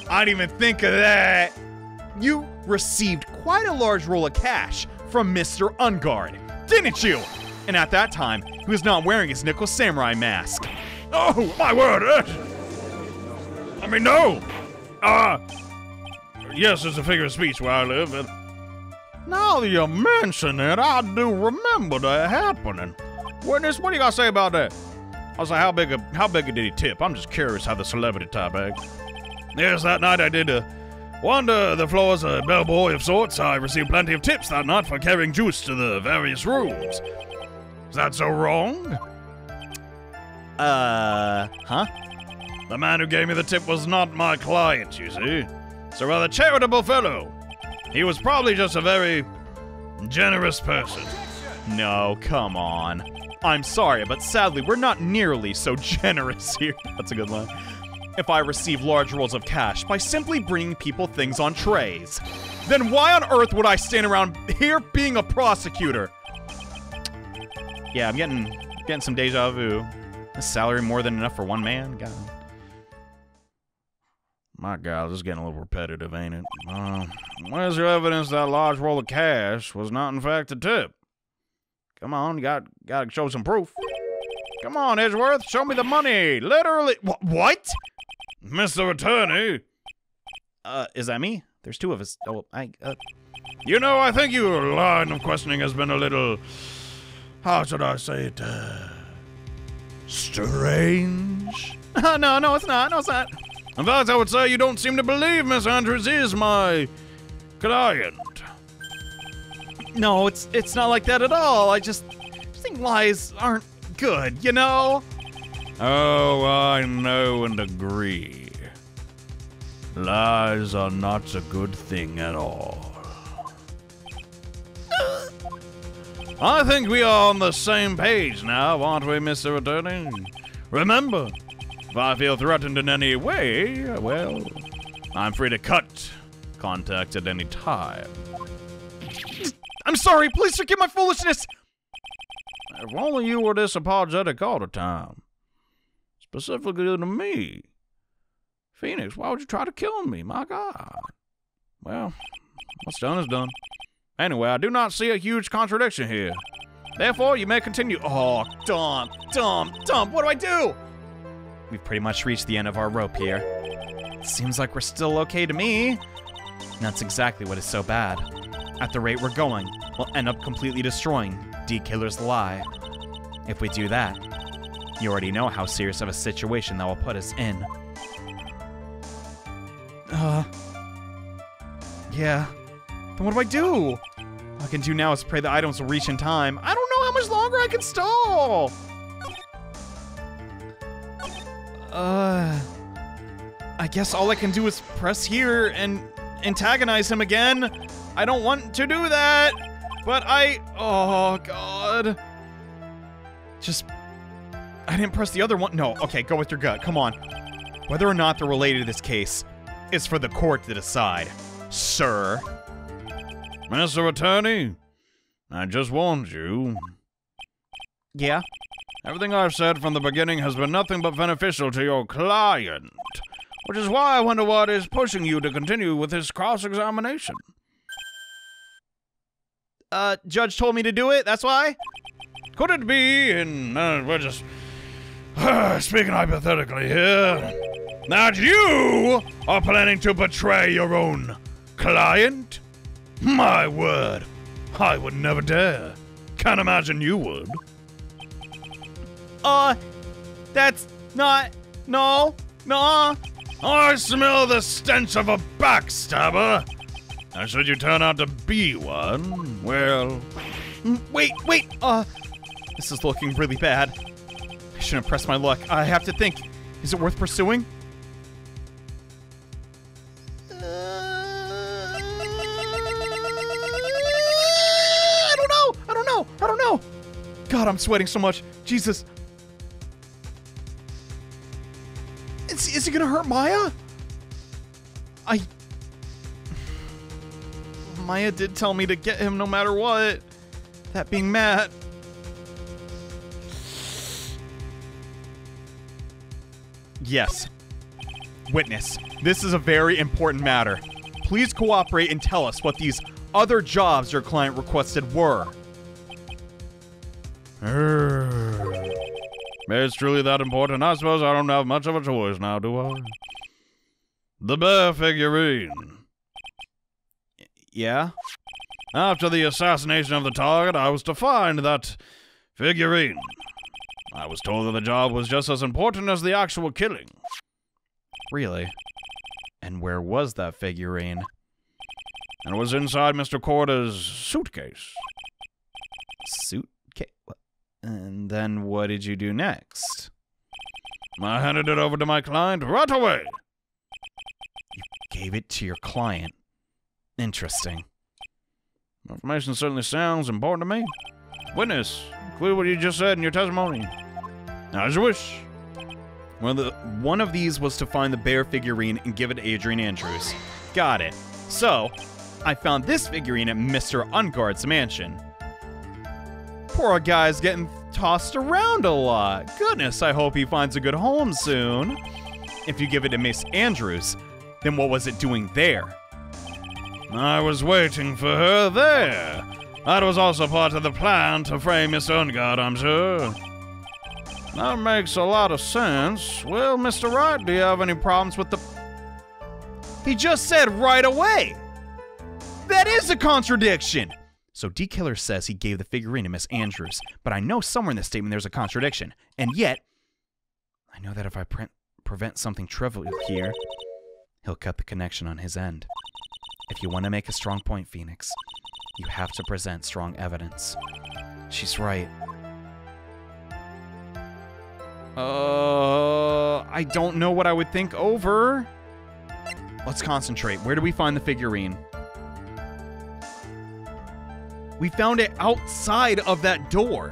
I didn't even think of that. You received quite a large roll of cash from Mr. Engarde, didn't you? And at that time, he was not wearing his nickel samurai mask. Oh, my word! I mean, no! Yes, it's a figure of speech where I live, and now that you mention it, I do remember that happening. Witness, what do you got to say about that? I was like, how big did he tip? I'm just curious how the celebrity type acts. Yes, that night I did wander the floors a bellboy of sorts. I received plenty of tips that night for carrying juice to the various rooms. Is that so wrong? Huh? The man who gave me the tip was not my client, you see. It's a rather charitable fellow. He was probably just a very generous person. No, come on. I'm sorry, but sadly, we're not nearly so generous here. That's a good line. If I receive large rolls of cash by simply bringing people things on trays, then why on earth would I stand around here being a prosecutor? Yeah, I'm getting some deja vu. A salary more than enough for one man? God. My God, this is getting a little repetitive, ain't it? Where's your evidence that large roll of cash was not in fact a tip? Come on, you gotta show some proof. Come on, Edgeworth, show me the money. Literally. What? Mr. Attorney. Is that me? There's two of us. Oh, You know, I think your line of questioning has been a little, how should I say it, strange? No, it's not. No, it's not. In fact, I would say you don't seem to believe Miss Andrews is my client. No, it's not like that at all. I just think lies aren't good, you know? Oh, I know and agree. Lies are not a good thing at all. I think we are on the same page now, aren't we, Mr. Attorney? Remember, if I feel threatened in any way, well, I'm free to cut contact at any time. I'm sorry, please forgive my foolishness! If only you were this apologetic all the time. Specifically to me. Phoenix, why would you try to kill me? My God. Well, what's done is done. Anyway, I do not see a huge contradiction here. Therefore, you may continue. Oh, dump. What do I do? We've pretty much reached the end of our rope here. Seems like we're still okay to me. And that's exactly what is so bad. At the rate we're going, we'll end up completely destroying de Killer's lie. If we do that, you already know how serious of a situation that will put us in. Yeah. Then what do I do? All I can do now is pray the items will reach in time. I don't know how much longer I can stall! I guess all I can do is press here and antagonize him again. I don't want to do that, but oh God. I didn't press the other one. No, okay, go with your gut, come on. Whether or not they're related to this case is for the court to decide, sir. Mr. Attorney, I just warned you. Yeah? Everything I've said from the beginning has been nothing but beneficial to your client, which is why I wonder what is pushing you to continue with this cross-examination. Judge told me to do it, that's why? Could it be, and we're just speaking hypothetically here, that you are planning to betray your own client? My word, I would never dare. Can't imagine you would. That's not... No. No. I smell the stench of a backstabber. Now, should you turn out to be one, well... Wait. This is looking really bad. I shouldn't press my luck. I have to think. Is it worth pursuing? I don't know. God, I'm sweating so much. Jesus. Is he gonna hurt Maya? Maya did tell me to get him no matter what. That being Matt. Yes. Witness, this is a very important matter. Please cooperate and tell us what these other jobs your client requested were. It's truly that important. I suppose I don't have much of a choice now, do I? The bear figurine. Yeah? After the assassination of the target, I was to find that figurine. I was told that the job was just as important as the actual killing. Really? And where was that figurine? And it was inside Mr. Corder's suitcase. Suitcase? And then what did you do next? I handed it over to my client right away. You gave it to your client. Interesting. Information certainly sounds important to me. Witness, include what you just said in your testimony. As you wish. Well, one of these was to find the bear figurine and give it to Adrian Andrews. Got it. So, I found this figurine at Mr. Engarde's mansion. Poor guy's getting tossed around a lot. Goodness, I hope he finds a good home soon. If you give it to Miss Andrews, then what was it doing there? I was waiting for her there. That was also part of the plan to frame Mr. Engarde, I'm sure. That makes a lot of sense. Well, Mr. Wright, do you have any problems with the... He just said right away! That is a contradiction! So de Killer says he gave the figurine to Miss Andrews, but I know somewhere in this statement there's a contradiction. And yet, I know that if I prevent something trivial here, he'll cut the connection on his end. If you want to make a strong point, Phoenix, you have to present strong evidence. She's right. I don't know what I would think over. Let's concentrate. Where do we find the figurine? We found it outside of that door.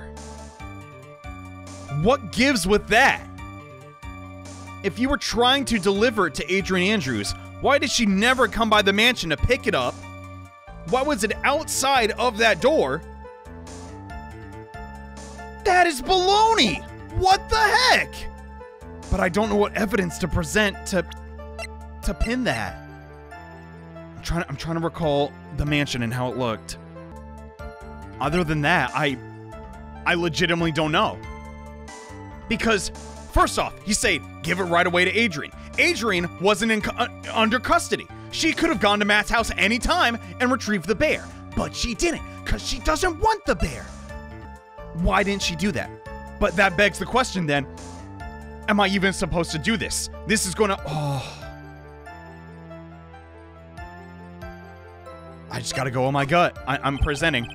What gives with that? If you were trying to deliver it to Adrian Andrews, why did she never come by the mansion to pick it up? Why was it outside of that door? That is baloney! What the heck? But I don't know what evidence to present to pin that. I'm trying to recall the mansion and how it looked. Other than that, I legitimately don't know. Because, first off, he said, give it right away to Adrian. Adrian wasn't under custody. She could have gone to Matt's house any time and retrieved the bear. But she didn't, because she doesn't want the bear. Why didn't she do that? But that begs the question then, am I even supposed to do this? This is gonna, I just gotta go on my gut. I'm presenting.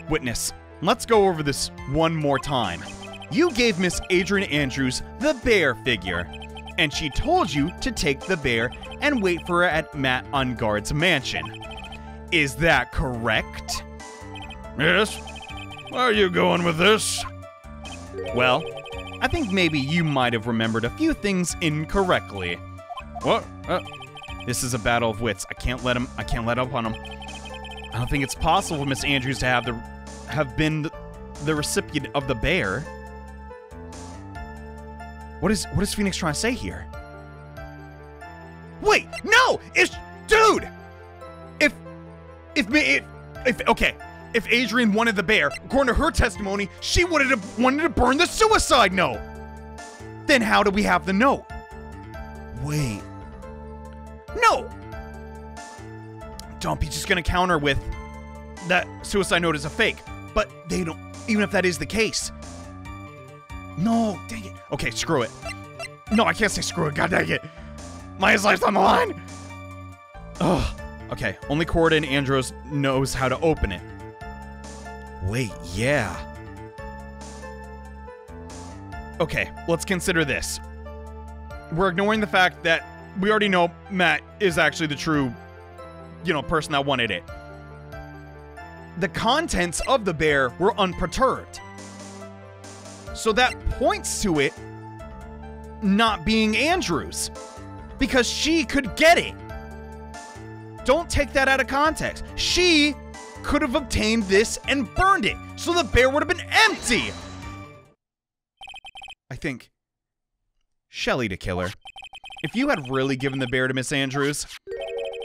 Witness, let's go over this one more time. You gave Miss Adrian Andrews the bear figure, and she told you to take the bear and wait for her at Matt Engarde's mansion. Is that correct? Yes. Where are you going with this? Well, I think maybe you might have remembered a few things incorrectly. What? This is a battle of wits. I can't let up on him. I don't think it's possible for Miss Andrews to have been the recipient of the bear. What is Phoenix trying to say here? Wait, no! Dude! If Adrian wanted the bear, according to her testimony, she would have wanted to burn the suicide note. Then how do we have the note? Wait. No! Don't be just gonna counter with that suicide note is a fake. But they don't, even if that is the case, No, dang it. Okay, screw it. No, I can't say screw it. God dang it. My life's on the line. Ugh. Okay, only Corda and Andrews knows how to open it. Wait, yeah. Okay, let's consider this. We're ignoring the fact that we already know Matt is actually the true, person that wanted it. The contents of the bear were unperturbed. So that points to it not being Andrews, because she could get it. Don't take that out of context. She could have obtained this and burned it, so the bear would have been empty. I think, Shelly de Killer, if you had really given the bear to Miss Andrews,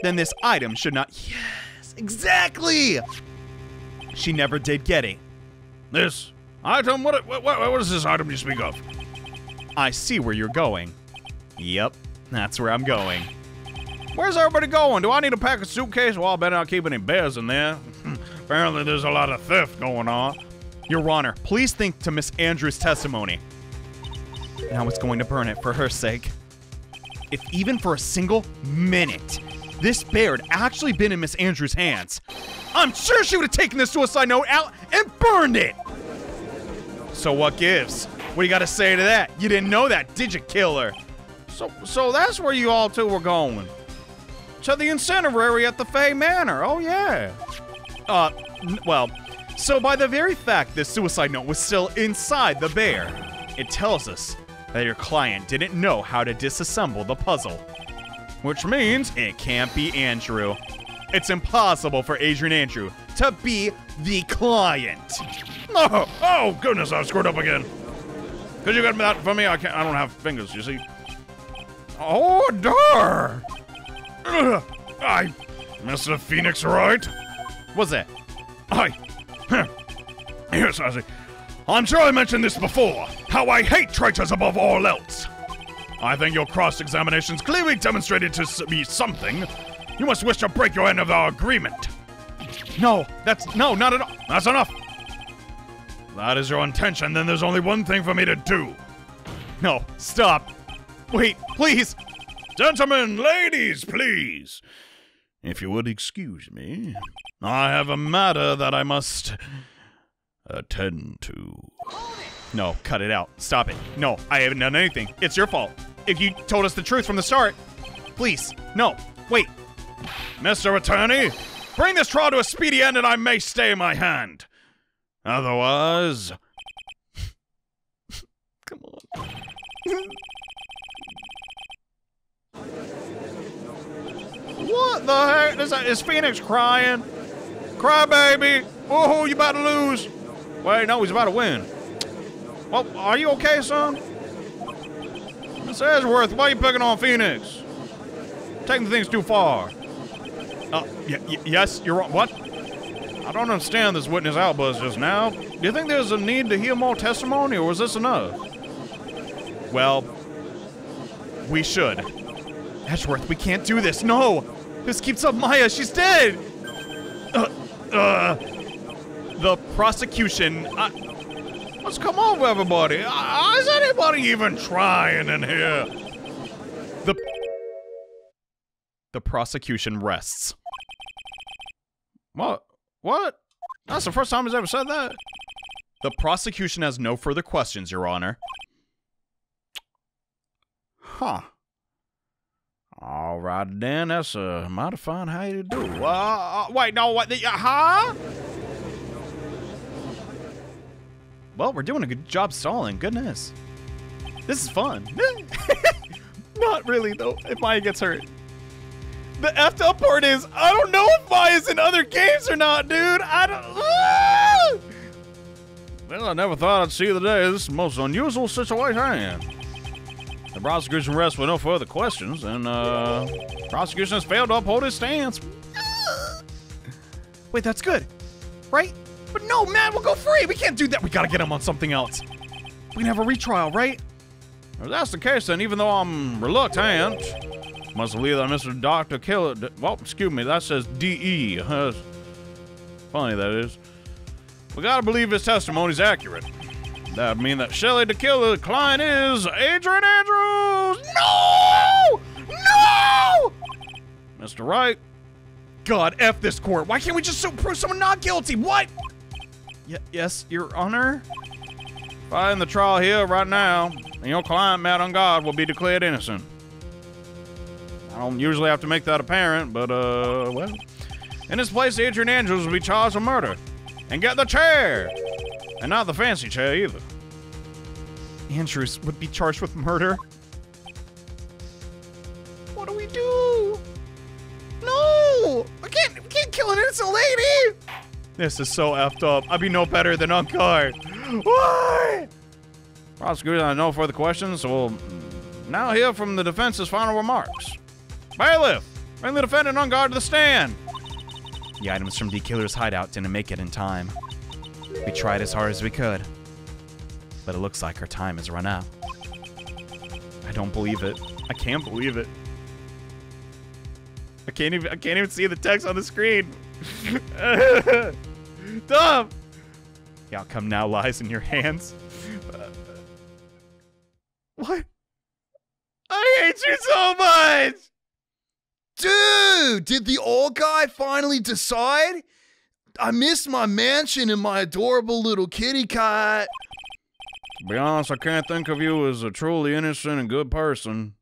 then this item should not. Yes, exactly. She never did get it. This item? What is this item you speak of? I see where you're going. Yep, that's where I'm going. Where's everybody going? Do I need to pack a suitcase? Well, I better not keep any bears in there. Apparently there's a lot of theft going on. Your Honor, please think to Miss Andrews' testimony. Now it's going to burn it for her sake. If even for a single minute, this bear had actually been in Miss Andrews' hands, I'm sure she would have taken the suicide note out and burned it! So what gives? What do you gotta say to that? You didn't know that, did you, killer? So that's where you all two were going. To the incendiary at the Fay Manor. Oh, yeah. Well, so by the very fact this suicide note was still inside the bear, it tells us that your client didn't know how to disassemble the puzzle. Which means it can't be Andrew. It's impossible for Adrian Andrews to be the client. Oh, goodness, I screwed up again. Could you get that for me? I don't have fingers, you see. Oh, darn. Mr. Phoenix Wright? What's that? Yes, I see. I'm sure I mentioned this before, how I hate traitors above all else. I think your cross-examinations clearly demonstrated to be something. You must wish to break your end of our agreement. No, not at all. That's enough. That is your intention, then there's only one thing for me to do. No, stop. Wait, please. Gentlemen, ladies, please. If you would excuse me, I have a matter that I must attend to. No, cut it out. Stop it. No, I haven't done anything. It's your fault. If you told us the truth from the start. Please. No. Wait. Mr. Attorney, bring this trial to a speedy end and I may stay my hand. Otherwise... Come on. What the heck? Is Phoenix crying? Cry, baby. Oh, you about to lose. Wait, no, he's about to win. Well, are you okay, son? Miss Edgeworth, why are you picking on Phoenix? Taking things too far. Yes, you're wrong. What? I don't understand this witness outburst just now. Do you think there's a need to hear more testimony, or was this enough? Well, we should. Edgeworth, we can't do this. No! This keeps up Maya. She's dead! The prosecution... Let's come over, everybody. Is anybody even trying in here? The prosecution rests. What? What? That's the first time he's ever said that? The prosecution has no further questions, Your Honor. Huh. All right, then. That's a mighty fine how you do. Wait, no, what? Huh? Well, we're doing a good job stalling. Goodness. This is fun. Not really, though, if Maya gets hurt. The effed up part is, I don't know if Maya's in other games or not, dude. I don't... Well, I never thought I'd see the day. This is the most unusual situation. The prosecution rests with no further questions, and prosecution has failed to uphold its stance. Wait, that's good, right? But no, Matt will go free. We can't do that. We gotta get him on something else. We can have a retrial, right? If that's the case, then even though I'm reluctant, must believe that Mr. Dr. Killer... Well, excuse me, that says D.E. Funny, that is. We gotta believe his testimony's accurate. That'd mean that Shelly de Killer, the client, is Adrian Andrews. No! No! Mr. Wright. God, F this court. Why can't we just prove someone not guilty? What? Yes, Your Honor. Filing the trial here right now, and your client, Matt Engarde, will be declared innocent. I don't usually have to make that apparent, but, well. In his place, Adrian Andrews will be charged with murder. And get the chair! And not the fancy chair, either. Andrews would be charged with murder? What do we do? No! We can't kill an innocent lady! This is so effed up. I'd be no better than Engarde. Why? Prosecutor, I have no further questions, so we'll now hear from the defense's final remarks. Bailiff, bring the defendant Engarde to the stand. The items from de Killer's hideout didn't make it in time. We tried as hard as we could, but it looks like our time has run out. I don't believe it. I can't believe it. I can't even see the text on the screen. Tom! The outcome now lies in your hands. What? I hate you so much! Dude, did the old guy finally decide? I miss my mansion and my adorable little kitty cat. To be honest, I can't think of you as a truly innocent and good person.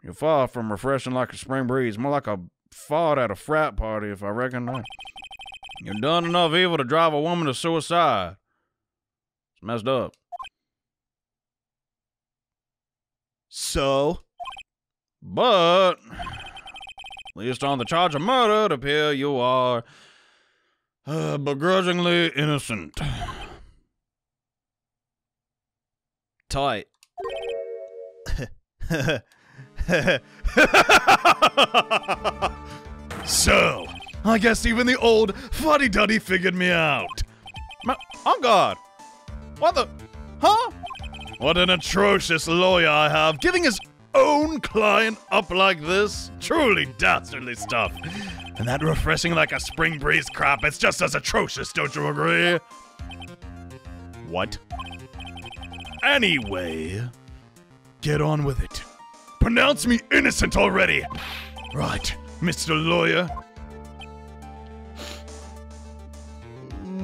You're far from refreshing like a spring breeze, more like a fart at a frat party, if I reckon that. You've done enough evil to drive a woman to suicide. It's messed up. So? But, at least on the charge of murder, it appears you are begrudgingly innocent. Tight. So, I guess even the old fuddy-duddy figured me out. Engarde! What the? Huh? What an atrocious lawyer I have, giving his own client up like this. Truly dastardly stuff. And that refreshing like a spring breeze crap, it's just as atrocious, don't you agree? What? Anyway, get on with it. Pronounce me innocent already. Right, Mr. Lawyer.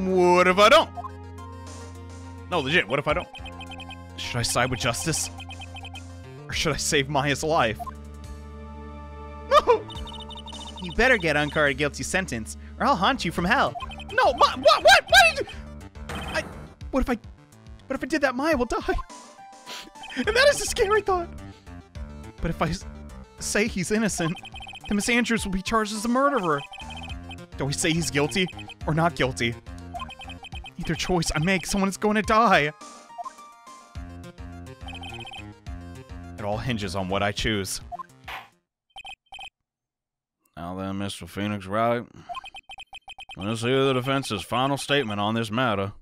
What if I don't? No, legit, what if I don't? Should I side with justice? Or should I save Maya's life? No! You better get Engarde a guilty sentence, or I'll haunt you from hell. No, what did you... What if I did that, Maya will die. And that is a scary thought. But if I say he's innocent, then Miss Andrews will be charged as a murderer. Do we say he's guilty or not guilty? Either choice I make, someone is going to die. It all hinges on what I choose. Now then, Mr. Phoenix Wright, let's hear the defense's final statement on this matter.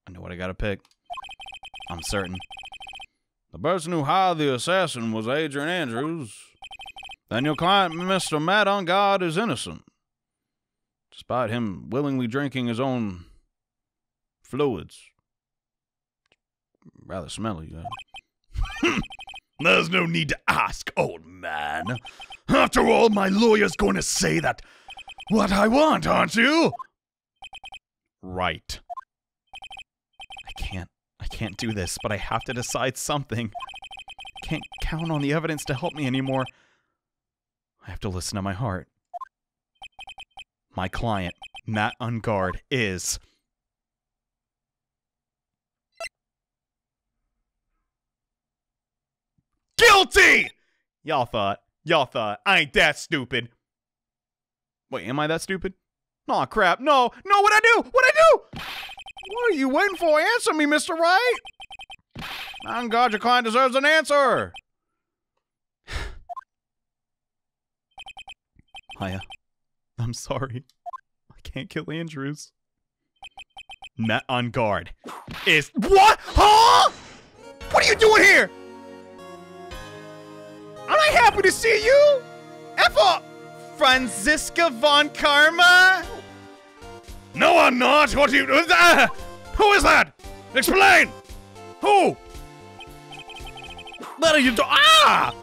I know what I gotta pick. I'm certain. The person who hired the assassin was Adrian Andrews. Then your client, Mr. Matt Engarde, is innocent, despite him willingly drinking his own fluids. Rather smelly, yeah. There's no need to ask, old man. After all, my lawyer's going to say that what I want, aren't you? Right. I can't do this, but I have to decide something. I can't count on the evidence to help me anymore. I have to listen to my heart. My client, Matt Engarde, is... guilty! Y'all thought I ain't that stupid. Wait, am I that stupid? Aw, crap. No, what'd I do? What are you waiting for? Answer me, Mr. Wright! Engarde, your client deserves an answer! Maya, I'm sorry. I can't kill Andrews. Matt Engarde is... What? Huh? What are you doing here? I'm not happy to see you! F off! Franziska von Karma? No, I'm not. What do you... who is that? Explain! Who? What are you doing? Ah!